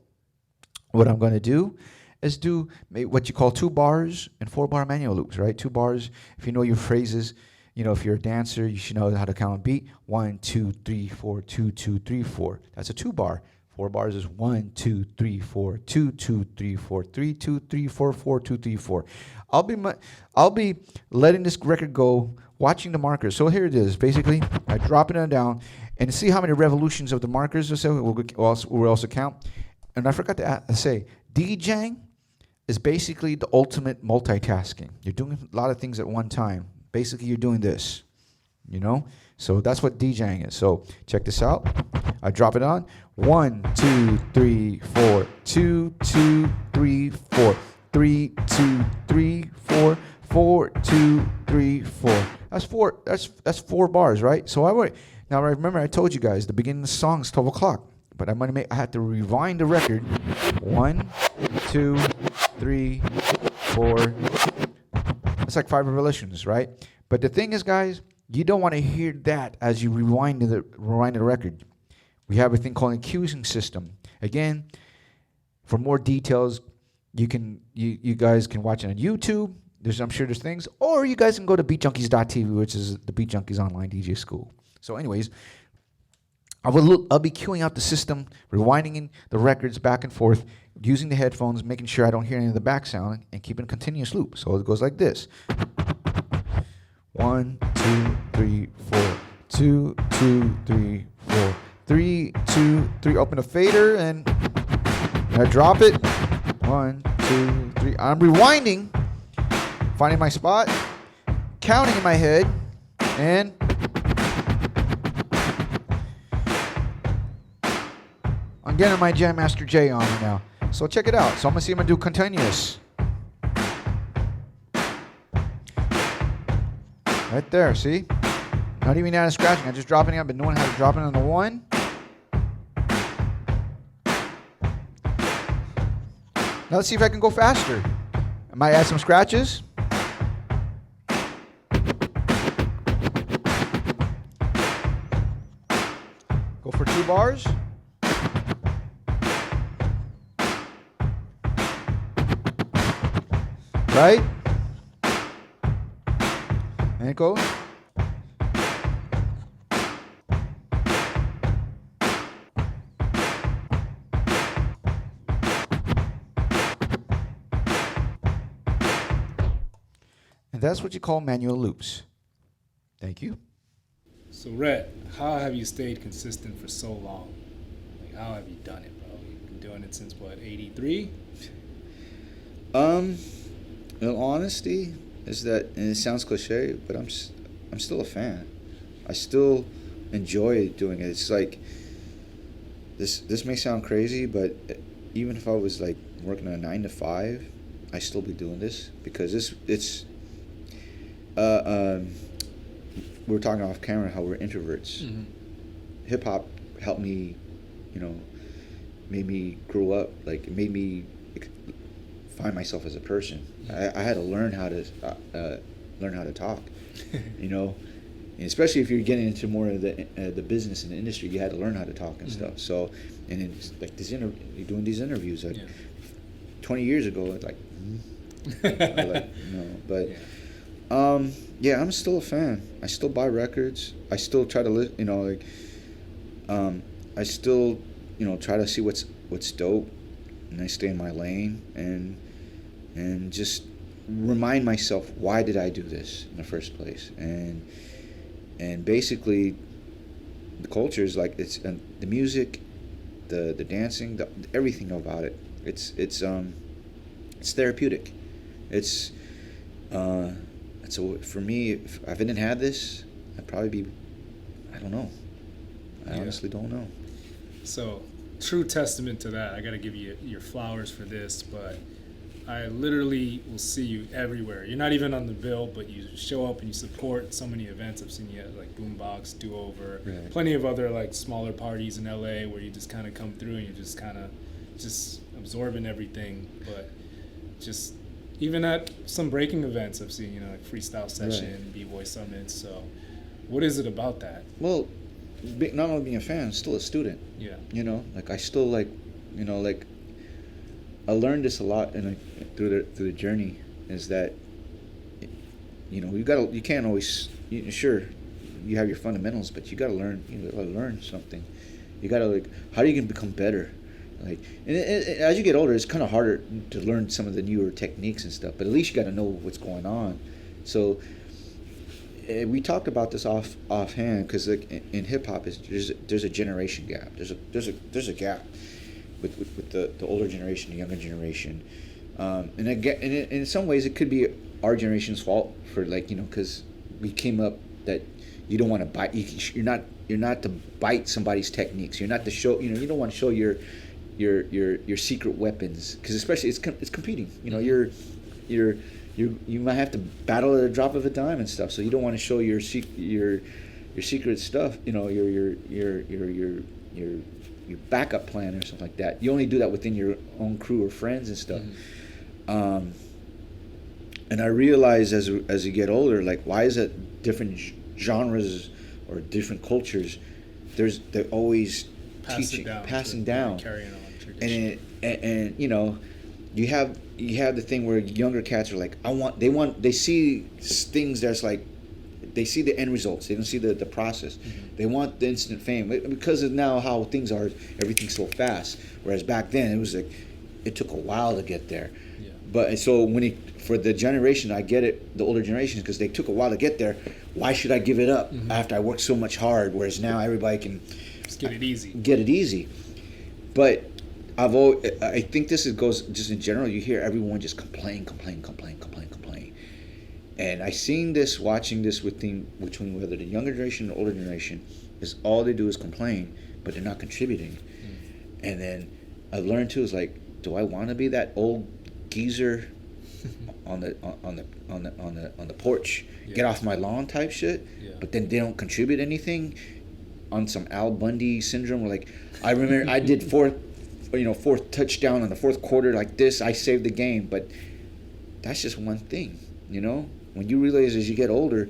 what I'm going to do is do what you call 2 bars and 4 bar manual loops, right? 2 bars, if you know your phrases, if you're a dancer, you should know how to count a beat. 1, 2, 3, 4, 2, 2, 3, 4. That's a 2 bar. 4 bars is 1, 2, 3, 4, 2, 2, 3, 4, 3, 2, 3, 4, 4, 2, 3, 4. I'll be letting this record go, watching the markers. So here it is. Basically, I drop it down and see how many revolutions of the markers or so. We'll also count. And I forgot to say, DJing is basically the ultimate multitasking. You're doing a lot of things at one time. Basically, you're doing this, So that's what DJing is. So check this out. I drop it on. 1, 2, 3, 4. 2, 2, 3, 4. 3, 2, 3, 4. 4, 2, 3, 4. That's 4. That's 4 bars, right? So now remember I told you guys the beginning of the song is 12 o'clock. But I had to rewind the record. 1, 2, 3, 4. It's like 5 revolutions, right? But the thing is, guys, you don't want to hear that as you rewind the record. We have a thing called a cueing system. Again, for more details, you guys can watch it on YouTube. I'm sure there's things, or you guys can go to beatjunkies.tv, which is the Beat Junkies online DJ school. So, anyways, I'll be queuing out the system, rewinding the records back and forth, using the headphones, making sure I don't hear any of the back sound, and keeping a continuous loop. So it goes like this: 1, 2, 3, 4. 2, 2, 3, 4. 3, 2, 3. Open a fader and I drop it. 1, 2, 3. I'm rewinding, finding my spot, counting in my head, and I'm getting my Jam Master J on me now. So check it out. So I'm going to see if I'm going to do continuous. Right there, see? Not even out of scratching. I'm just dropping it. I've been knowing how to drop it on the 1. Now let's see if I can go faster. I might add some scratches. Go for 2 bars. Right? And it goes. And that's what you call manual loops. Thank you. So, Rhett, how have you stayed consistent for so long? Like, how have you done it, bro? You've been doing it since, what, 83? In all honesty, is that, and it sounds cliche, but I'm still a fan. I still enjoy doing it. It's like, this may sound crazy, but even if I was like working a 9 to 5, I still be doing this because it's we were talking off camera how we're introverts. Mm-hmm. Hip hop helped me, made me grow up. Like, it made me find myself as a person. I had to learn how to talk. you know. And especially if you're getting into more of the business and the industry, you had to learn how to talk and stuff. So, and then like you're doing these interviews. Like 20 years ago, like, like no, but yeah, I'm still a fan. I still buy records. I still try to like, I still, try to see what's dope, and I stay in my lane and just remind myself, why did I do this in the first place? And basically, the culture is like, it's the music, the dancing, everything about it. It's therapeutic. It's for me. If I didn't have this, I'd probably be, I don't know. I honestly don't know. So, true testament to that. I got to give you your flowers for this, but I literally will see you everywhere. You're not even on the bill, but you show up and you support so many events. I've seen you at like Boombox, Do Over, plenty of other like smaller parties in LA where you just kind of come through and you're just kind of just absorbing everything. But just even at some breaking events, I've seen, like freestyle session, B-boy summits. So what is it about that? Well, not only being a fan, I'm still a student. Yeah. Like I still like, like I learned this a lot through the journey, is that you can't always, sure, you have your fundamentals, but you gotta learn something. You gotta, like, how do you can become better? Like, and as you get older, it's kind of harder to learn some of the newer techniques and stuff, but at least you got to know what's going on. So we talked about this offhand, because like in hip hop, there's a generation gap. There's a gap with the older generation, the younger generation, and again, in some ways, it could be our generation's fault for, like, because we came up that you don't want to bite. You're not to bite somebody's techniques. You're not to show. You don't want to show your secret weapons, because especially it's competing. You might have to battle at a drop of a dime and stuff. So you don't want to show your secret stuff. Your backup plan or something like that. You only do that within your own crew or friends and stuff. And I realize as you get older, like, why is it different genres or different cultures? They're always passing down, carrying on tradition. And you have the thing where younger cats are like, they see things that's like, they see the end results. They don't see the process. They want the instant fame, because of now how things are. Everything's so fast. Whereas back then it was like, it took a while to get there. Yeah. But so for the generation, I get it, the older generations, because they took a while to get there. Why should I give it up after I worked so much hard? Whereas now everybody can just get it easy. But I think this goes just in general. You hear everyone just complain. And I seen this, watching this between whether the younger generation and the older generation, is all they do is complain, but they're not contributing. And then I learned too, is like, do I want to be that old geezer on the porch, get off my lawn type shit, but then they don't contribute anything, on some Al Bundy syndrome, where, like, I remember I did fourth touchdown in the fourth quarter like this, I saved the game, but that's just one thing, When you realize as you get older,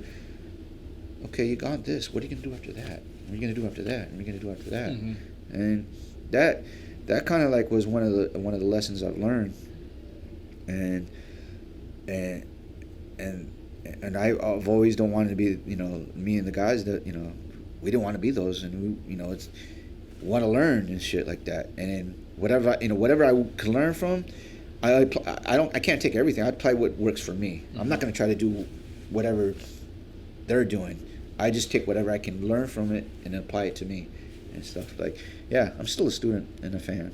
okay, you got this. What are you gonna do after that? What are you gonna do after that? What are you gonna do after that? And that kind of like was one of the lessons I've learned. And I've always don't want to be, me and the guys that, we don't want to be those, and we, it's want to learn and shit like that. And then whatever I can learn from, I can't take everything. I apply what works for me. I'm not going to try to do whatever they're doing. I just take whatever I can learn from it and apply it to me and stuff. Like, yeah, I'm still a student and a fan.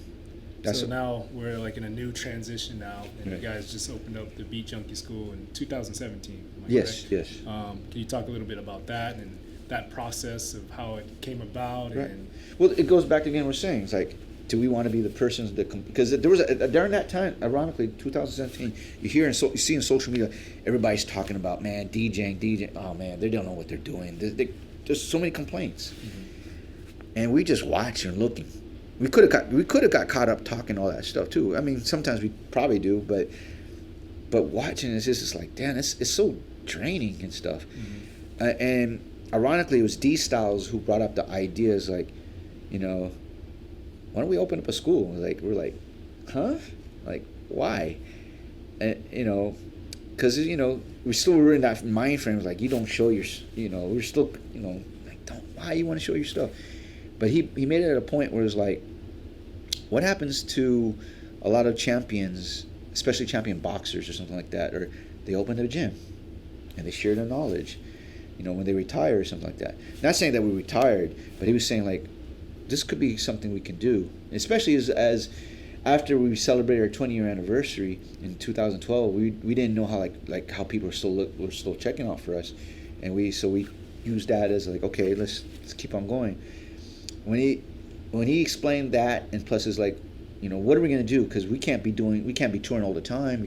So now we're like in a new transition now, and you guys just opened up the Beat Junkie School in 2017. Yes. Can you talk a little bit about that and that process of how it came about? Right. Well, it goes back to, again, we're saying, it's like, do we want to be the persons that because there was during that time, ironically, 2017, you see in social media, everybody's talking about, man, DJing. Oh man, they don't know what they're doing. There's so many complaints, and we just watch and looking. We could have got caught up talking all that stuff too. I mean, sometimes we probably do, but but watching this, it's just like, damn, it's so draining and stuff. And ironically, it was D Styles who brought up the ideas, like, you know, why don't we open up a school? Like, we're like, huh? Like, why? And, you know, because, you know, we still were in that mind frame of like, you don't show your, you know, we're still, you know, like, why you want to show your stuff? But he made it at a point where it's like, what happens to a lot of champions, especially champion boxers or something like that, or they open a gym and they share their knowledge, you know, when they retire or something like that. Not saying that we retired, but he was saying like, this could be something we can do, especially as after we celebrated our 20-year anniversary in 2012. We didn't know how like how people were still checking out for us, and we used that as like, okay, let's keep on going. When he explained that, and plus is like, you know, what are we going to do? Because we can't be touring all the time.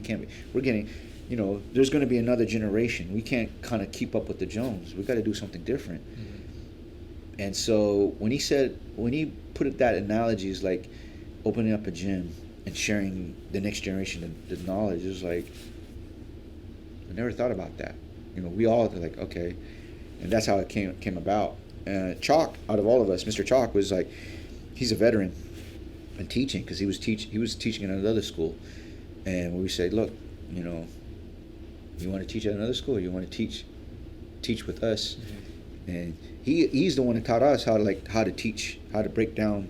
We're getting, you know, there's going to be another generation. We can't kind of keep up with the Jones. We got to do something different. And so when he put that analogy, is like opening up a gym and sharing the next generation the knowledge, it was like, I never thought about that. You know, we all were like, okay. And that's how it came about. Chalk, out of all of us, Mr. Chalk was like, he's a veteran in teaching, because he was teaching at another school. And we said, look, you know, you want to teach at another school, or you want to teach with us? And he's the one that taught us how to teach, how to break down,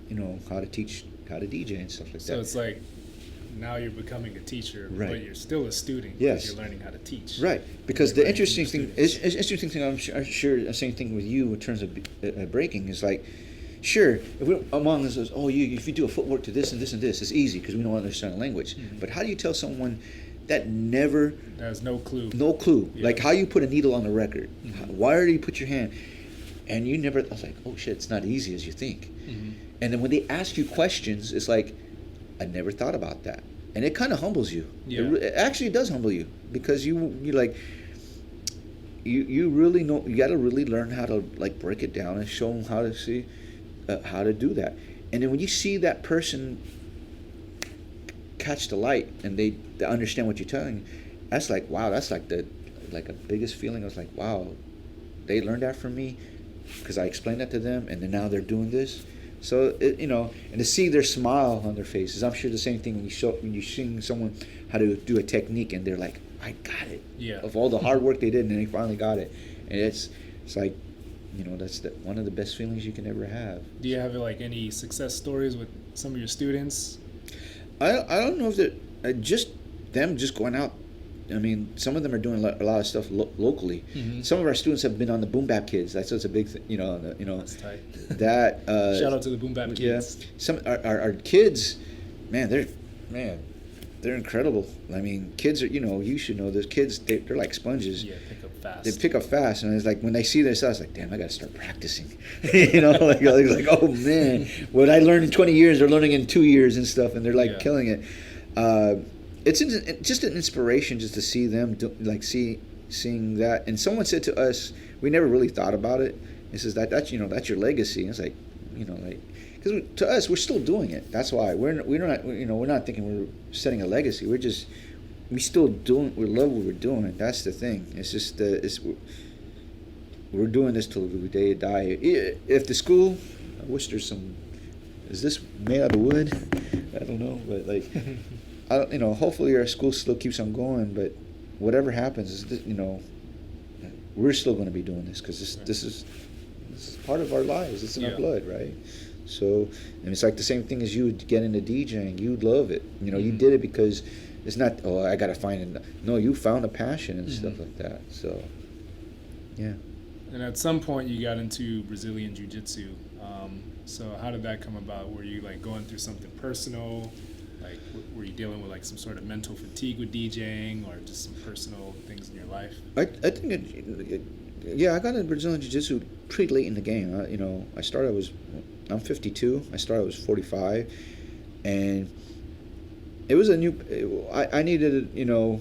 you know, how to teach, how to DJ and stuff like that. So it's like, now you're becoming a teacher, right, but you're still a student. Yes. You're learning how to teach. Right. Because the interesting thing, I'm sure the same thing with you in terms of breaking is like, sure, if we're among us, if you do a footwork to this and this and this, it's easy because we don't understand the language. But how do you tell someone that has no clue? No clue. Yeah. Like how you put a needle on the record. Why do you put your hand? And you never, I was like, oh shit, it's not easy as you think. And then when they ask you questions, it's like, I never thought about that. And it kind of humbles you. Yeah. It actually does humble you, because you like, you really know, you got to really learn how to like break it down and show them how to see, how to do that. And then when you see that person catch the light and they understand what you're telling, that's like, wow, that's like a biggest feeling. I was like, wow, they learned that from me because I explained that to them, and then now they're doing this. So you know, and to see their smile on their faces, I'm sure the same thing when you seeing someone how to do a technique and they're like, I got it. Yeah. Of all the hard work they did, and they finally got it, and it's like, you know, that's one of the best feelings you can ever have. Do you have like any success stories with some of your students? I don't know if that just them just going out. I mean, some of them are doing a lot of stuff locally. Some of our students have been on the Boom Bap Kids. That's a big thing, you know. That's tight. That shout out to the Boom Bap Kids. Yeah, some our kids, they're incredible. I mean, kids are, you know, you should know this. Kids, they're like sponges. Yeah, pick up fast. They pick up fast, and it's like when they see this, I was like, damn, I gotta start practicing. You know, like oh man, what I learned in 20 years, they're learning in 2 years and stuff, and they're like killing it. It's just an inspiration just to see them seeing that. And someone said to us, we never really thought about it. It says that's you know, that's your legacy. And it's like, you know, like, because to us we're still doing it. That's why we're not, you know, we're not thinking we're setting a legacy. We still doing. We love what we're doing. That's the thing. It's just we're doing this till the day I die. If the school, I wish there's some. Is this made out of wood? I don't know, but like. You know, hopefully our school still keeps on going, but whatever happens, you know, we're still going to be doing this because this is part of our lives. It's in our blood, right? So, and it's like the same thing as you would get into DJing. You'd love it. You know, you did it because it's not, oh, I got to find it. No, you found a passion and stuff like that. So, yeah. And at some point you got into Brazilian Jiu Jitsu. So how did that come about? Were you like going through something personal? Like, were you dealing with like some sort of mental fatigue with DJing, or just some personal things in your life? I think I got into Brazilian Jiu-Jitsu pretty late in the game. You know, I'm 52. I started, I was 45, and it was a new. I needed, you know,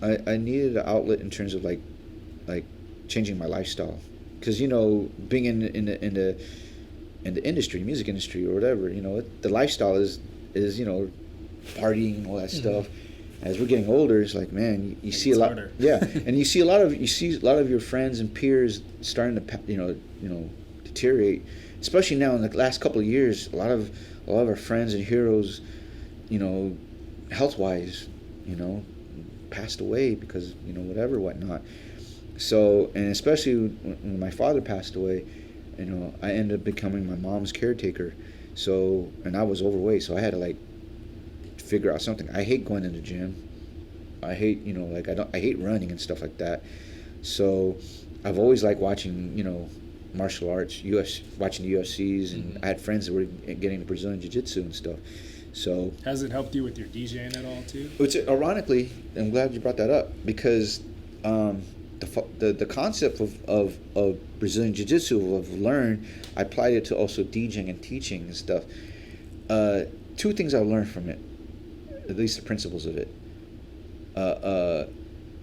I needed an outlet in terms of like changing my lifestyle, because you know, being in the industry, music industry or whatever, you know, the lifestyle is, you know, partying and all that stuff. as we're getting older, it's like, man, you see a lot, harder. yeah, and you see a lot of your friends and peers starting to, deteriorate, especially now in the last couple of years. A lot of our friends and heroes, health wise, passed away because whatever, whatnot. So, and especially when my father passed away, I ended up becoming my mom's caretaker. So, and I was overweight, so I had to figure out something. I hate going to the gym. I hate, I hate running and stuff like that. So I've always liked watching, martial arts, watching the UFCs, and I had friends that were getting into Brazilian Jiu Jitsu and stuff. So has it helped you with your DJing at all too? Which, ironically, I'm glad you brought that up, because the concept of Brazilian Jiu Jitsu I've learned, I applied it to also DJing and teaching and stuff. Two things I learned from it, at least the principles of it.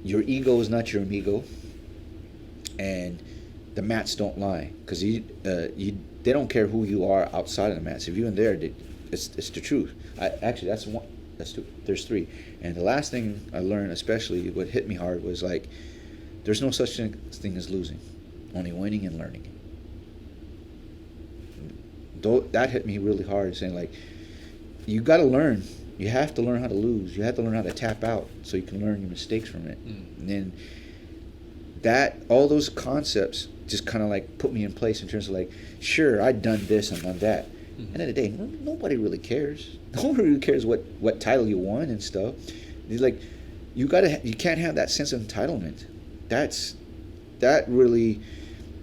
Your ego is not your amigo, and the mats don't lie, because they don't care who you are outside of the mats. If you're in there, it's the truth. Actually, that's one. That's two. There's three. And the last thing I learned, especially what hit me hard, was there's no such thing as losing, only winning and learning. That hit me really hard, saying you got to learn. You have to learn how to lose. You have to learn how to tap out so you can learn your mistakes from it. And then all those concepts just kind of put me in place in terms of sure, I'd done this and done that. End of the day, nobody really cares. Nobody really cares what title you won and stuff. It's you can't have that sense of entitlement. That really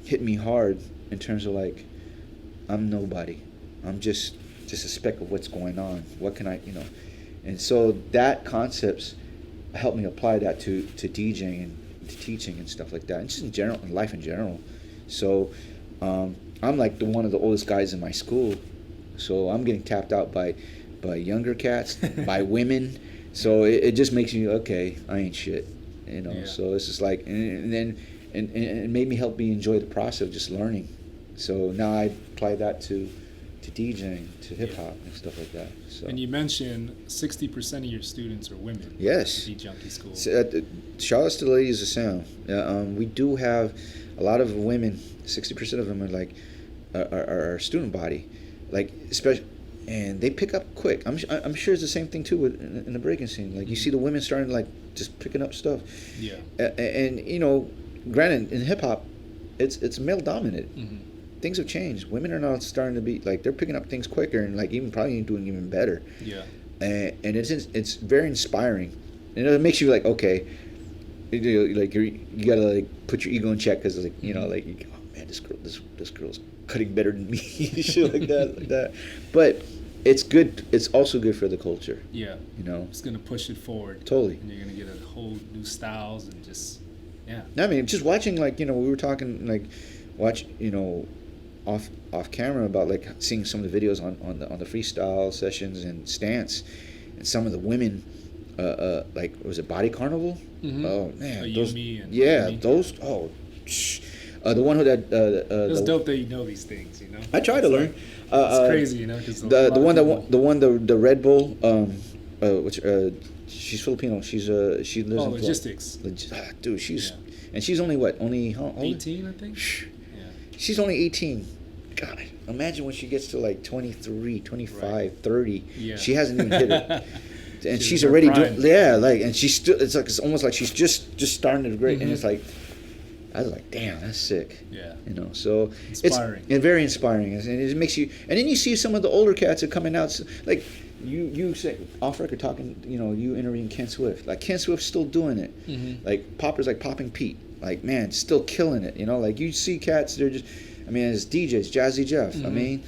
hit me hard in terms of I'm nobody. I'm just a speck of what's going on. What can I, And so that concepts helped me apply that to DJing and to teaching and stuff like that, and just in general, in life in general. So I'm one of the oldest guys in my school, so I'm getting tapped out by younger cats, by women. So it just makes me, okay, I ain't shit, Yeah. So it's just and then it made me help me enjoy the process of just learning. So now I apply that to DJing, to hip hop and stuff like that. So. And you mentioned 60% of your students are women. Yes. At Beat Junkie School. Shout outs to the ladies of sound. We do have a lot of women. 60% of them are our student body, especially, and they pick up quick. I'm sure it's the same thing too in the breaking scene. You see the women starting just picking up stuff. Yeah. And granted, in hip hop, it's male dominant. Mm-hmm. Things have changed. Women are now starting to be they're picking up things quicker and even probably doing even better. Yeah. And it's very inspiring. And it makes you okay, you gotta put your ego in check, because oh man, this girl's cutting better than me, shit like that. But it's good. It's also good for the culture. Yeah. It's gonna push it forward. Totally. And you're gonna get a whole new styles and just I mean, just watching we were talking watch off camera about seeing some of the videos on the freestyle sessions and stance, and some of the women, was it Body Carnival? Mm-hmm. Oh man, those those the one who it's dope that you know these things. I try to learn. It's crazy, because the Red Bull, which she's Filipino. She lives in logistics. Dude, and she's only how old? 18, I think. She's only 18. God, imagine when she gets to 23, 25, right. 30. Yeah. She hasn't even hit it. And she's already doing, and she's still, it's almost like she's just starting to grade. Mm-hmm. And it's I was damn, that's sick. Yeah. So inspiring. It's very inspiring. And it makes you, and then you see some of the older cats that are coming out, you say, off record talking, you interviewing Ken Swift. Ken Swift's still doing it. Mm-hmm. Poppers Popping Pete. Man, still killing it. You see cats, they're just, as DJs, Jazzy Jeff. Mm-hmm.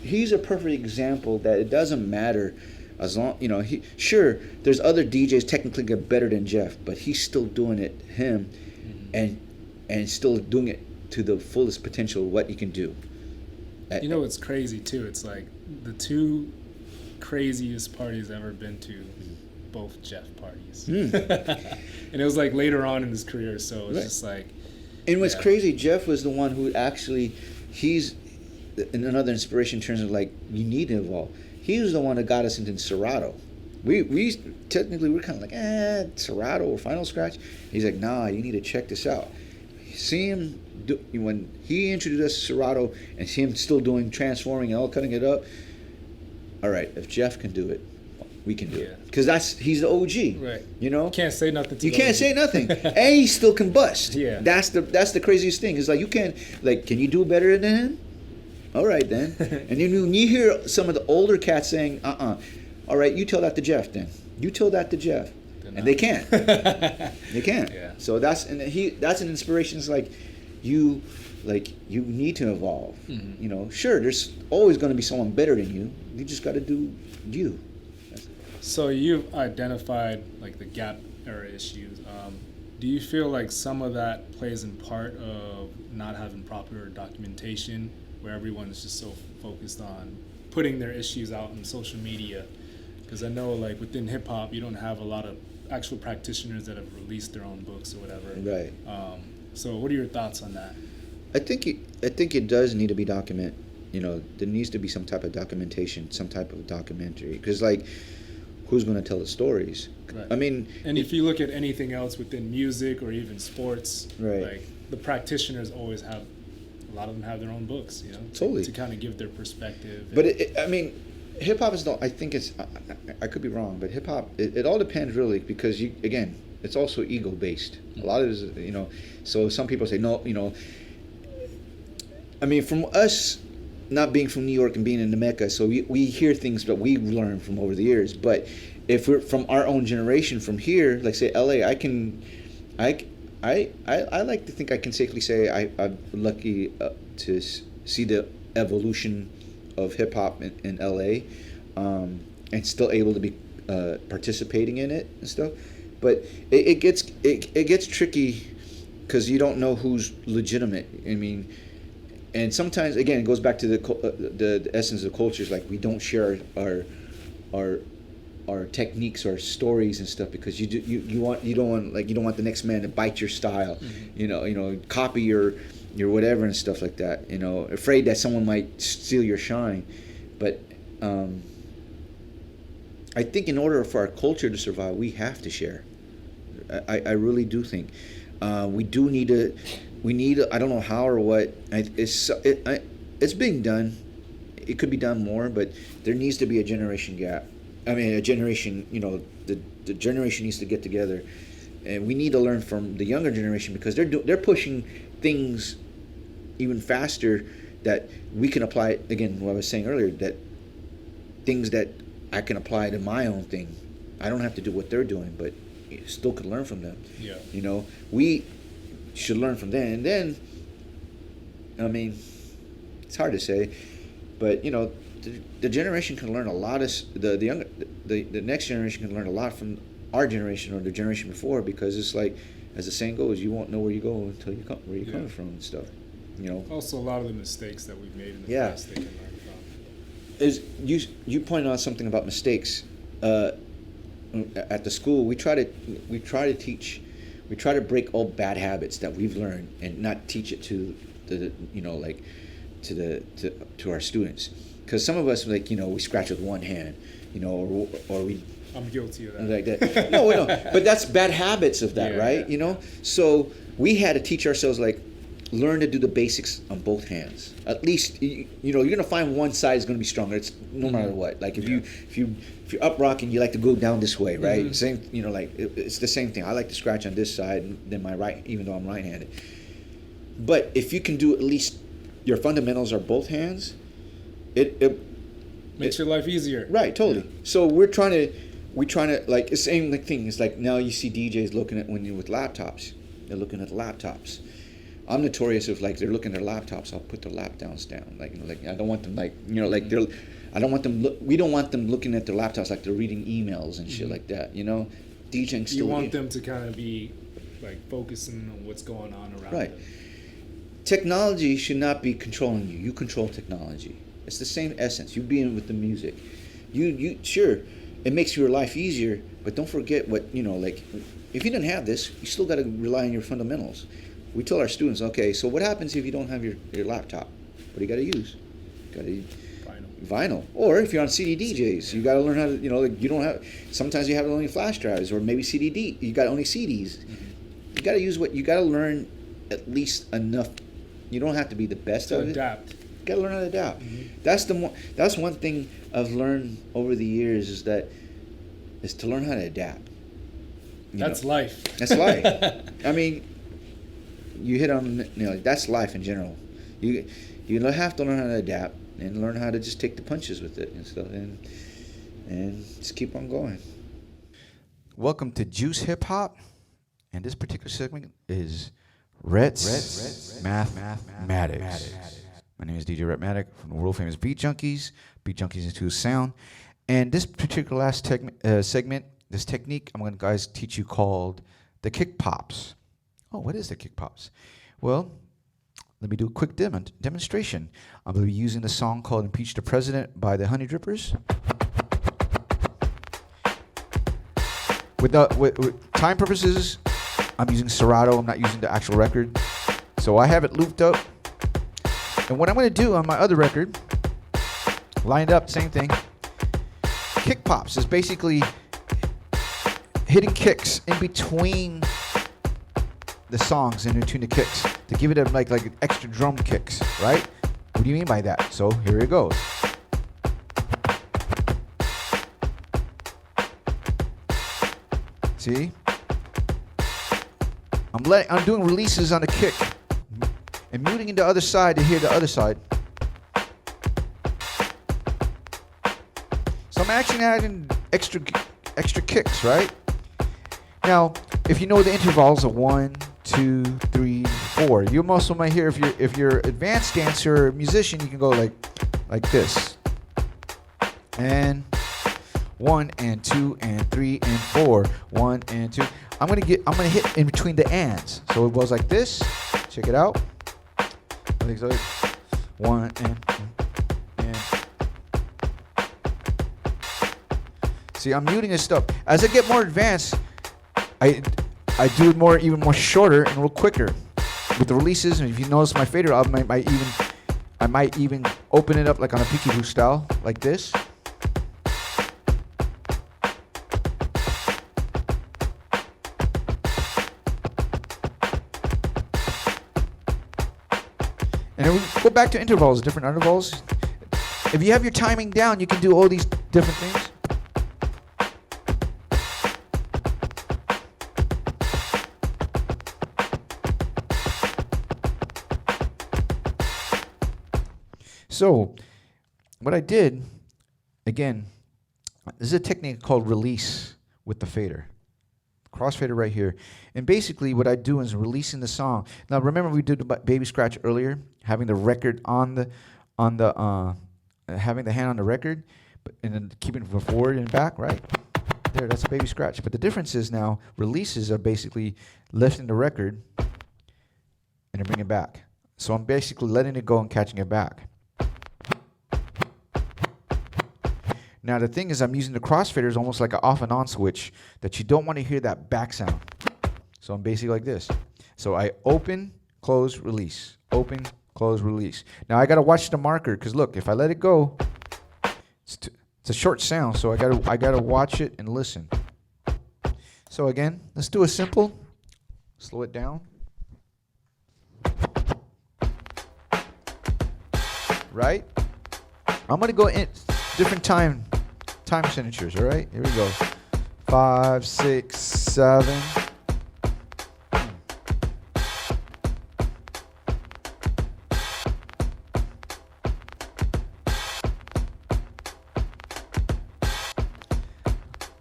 He's a perfect example that it doesn't matter as long, sure, there's other DJs technically get better than Jeff, but he's still doing it, mm-hmm. and still doing it to the fullest potential of what he can do. It's crazy too. It's the two craziest parties I've ever been to, both Jeff parties. And it was later on in his career, so it's just And what's crazy, Jeff was the one who actually, he's another inspiration in terms of you need to evolve. He was the one that got us into Serato. We technically we're kind of like Serato or Final Scratch. He's like, nah, you need to check this out. See him when he introduced us to Serato and see him still doing transforming and all cutting it up. All right, if Jeff can do it, we can do it, because he's the OG. Right. You know, can't say nothing. You can't say nothing, and he still can bust. Yeah. That's the craziest thing. It's like you can't can you do better than him? All right then. And then when you hear some of the older cats saying, all right, you tell that to Jeff then. You tell that to Jeff. And they can't. They can't. Yeah. So that's an inspiration. It's like you need to evolve. Mm-hmm. You know, sure, there's always going to be someone better than you. You just got to do you. So you've identified like the gap era issues. Do you feel like some of that plays in part of not having proper documentation, where everyone is just so focused on putting their issues out on social media? Because I know like within hip hop, you don't have a lot of actual practitioners that have released their own books or whatever. Right. So what are your thoughts on that? I think it does need to be documented. You know, there needs to be some type of documentation, some type of documentary. Because like, who's going to tell the stories? Right. I mean, and if you look at anything else within music or even sports, right, like the practitioners always have, a lot of them have their own books, you know, totally, to kind of give their perspective. But I mean, hip hop is I think it's, I could be wrong, but hip hop, it all depends really, because again, it's also ego based. A lot of it is, you know, so some people say no, you know. I mean, from us not being from New York and being in the Mecca, so we hear things that we learn from over the years. But if we're from our own generation, from here, like say LA, I like to think I can safely say I'm lucky to see the evolution of hip hop in LA, and still able to be participating in it and stuff. But it gets tricky because you don't know who's legitimate. I mean. And sometimes, again, it goes back to the essence of cultures. Like we don't share our techniques, our stories and stuff, because you don't want the next man to bite your style, mm-hmm. you know, copy your whatever and stuff like that. You know, afraid that someone might steal your shine. But I think in order for our culture to survive, we have to share. I really do think we do need to. We need, I don't know how or what, it's being done. It could be done more, but there needs to be a generation gap. I mean, a generation, you know, the generation needs to get together. And we need to learn from the younger generation, because they're pushing things even faster that we can apply, again, what I was saying earlier, that things that I can apply to my own thing. I don't have to do what they're doing, but you still could learn from them. Yeah. You know, we should learn from them. And then, I mean, it's hard to say, but you know, the generation can learn a lot of the next generation can learn a lot from our generation or the generation before, because it's like, as the saying goes, you won't know where you go until you come where you're coming from and stuff. You know. Also, a lot of the mistakes that we've made in the past, they can learn from. You pointed out something about mistakes. At the school, we try to teach. We try to break all bad habits that we've learned and not teach it to the, you know, like to our students, because some of us, like, you know, we scratch with one hand, you know, or we. I'm guilty of that. Like that. No, but that's bad habits of that, right? Yeah. You know, so we had to teach ourselves, like, learn to do the basics on both hands. At least, you know, you're gonna find one side is gonna be stronger. It's no matter what. Like if you're up rocking, you like to go down this way, right? Mm-hmm. Same, you know, like it's the same thing. I like to scratch on this side than my right, even though I'm right-handed. But if you can do at least your fundamentals are both hands, it makes your life easier. Right, totally. Yeah. So we're trying to like, the same thing. It's like now you see DJs looking at, when you're with laptops, they're looking at laptops. I'm notorious of, like, they're looking at their laptops, I'll put their lap down. Like, you know, like I don't want them, like, you know, like I don't want them we don't want them looking at their laptops like they're reading emails and shit like that, you know. DJing still. You want them to kind of be like focusing on what's going on around them. Technology should not be controlling you. You control technology. It's the same essence. You being with the music. You sure, it makes your life easier, but don't forget what, you know, like, if you didn't have this, you still got to rely on your fundamentals. We tell our students, okay, so what happens if you don't have your laptop? What do you got to use? vinyl. Or if you're on CD DJs, you got to learn how to, like you don't have, sometimes you have only flash drives or maybe CDD, you got only CDs. Mm-hmm. You got to use you got to learn at least enough. You don't have to be the best to of adapt. You got to learn how to adapt. Mm-hmm. That's one thing I've learned over the years is to learn how to adapt. That's life. That's life. I mean, you hit on, that's life in general. You have to learn how to adapt and learn how to just take the punches with it and stuff, and just keep on going. Welcome to Juice Hip Hop, and this particular segment is Rhett's Mathematics. My name is DJ Rhettmatic from the world famous Beat Junkies Institute of Sound, and this particular last segment, this technique I'm going to guys teach you called the kick pops. Oh, what is the kick pops? Well, let me do a quick demonstration. I'm going to be using the song called Impeach the President by the Honey Drippers. With time purposes, I'm using Serato. I'm not using the actual record. So I have it looped up. And what I'm going to do on my other record, lined up, same thing. Kick pops is basically hitting kicks in between the songs and in between the kicks to give it like extra drum kicks, right? What do you mean by that? So here it goes. See? I'm doing releases on the kick and muting in the other side to hear the other side. So I'm actually adding extra kicks, right? Now, if you know the intervals of 1, 2, 3, 4, you also might hear if you're advanced dancer or musician, you can go like this. And 1 and 2 and 3 and 4. 1 and 2. I'm gonna hit in between the ands. So it goes like this. Check it out. I think so. 1 and. See, I'm muting this stuff. As I get more advanced, I do it even more shorter and a little quicker with the releases. And if you notice my fader album, I might even open it up like on a peekaboo style, like this. And then we go back to intervals, different intervals. If you have your timing down, you can do all these different things. So, what I did, again, this is a technique called release with the fader. Crossfader right here. And basically what I do is releasing the song. Now remember we did the baby scratch earlier, having the record having the hand on the record, and then keeping it forward and back, right? There, that's a baby scratch. But the difference is now releases are basically lifting the record and then bringing it back. So I'm basically letting it go and catching it back. Now the thing is, I'm using the crossfader as almost like an off and on switch that you don't want to hear that back sound. So I'm basically like this. So I open, close, release. Open, close, release. Now I gotta watch the marker because look, if I let it go, it's a short sound. So I gotta watch it and listen. So again, let's do a simple. Slow it down. Right? I'm gonna go in different time signatures, all right? Here we go. 5, 6, 7.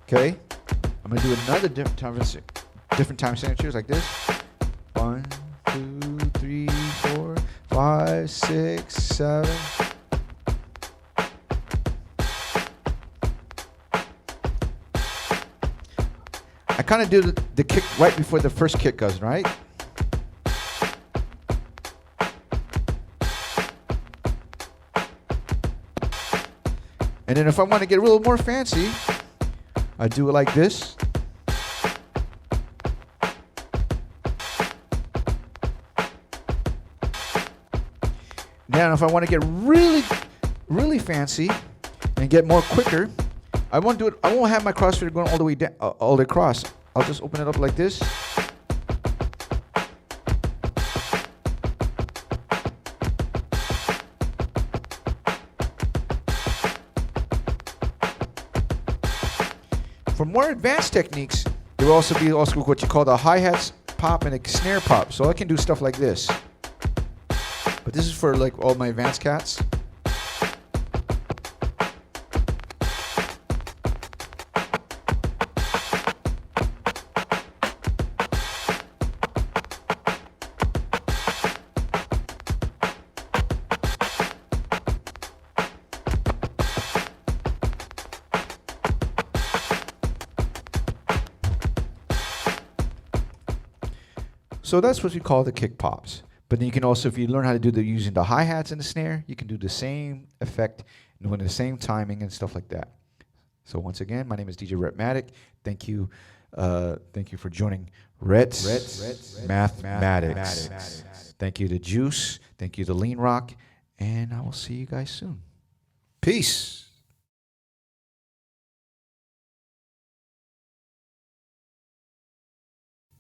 Okay. I'm gonna do another different time signatures like this. 1, 2, 3, 4, 5, 6, 7. I kind of do the kick right before the first kick goes, right? And then if I want to get a little more fancy, I do it like this. Now if I want to get really, really fancy and get more quicker, I won't do it. I won't have my CrossFitter going all the way down, all the way across. I'll just open it up like this. For more advanced techniques, there will also be what you call the hi-hats pop and a snare pop. So I can do stuff like this. But this is for like all my advanced cats. So that's what we call the kick pops. But then you can also, if you learn how to do the using the hi-hats and the snare, you can do the same effect, doing the same timing and stuff like that. So once again, my name is DJ Rhettmatic. Thank you for joining Rhett's Mathematics. Thank you to Juice. Thank you to Lean Rock. And I will see you guys soon. Peace.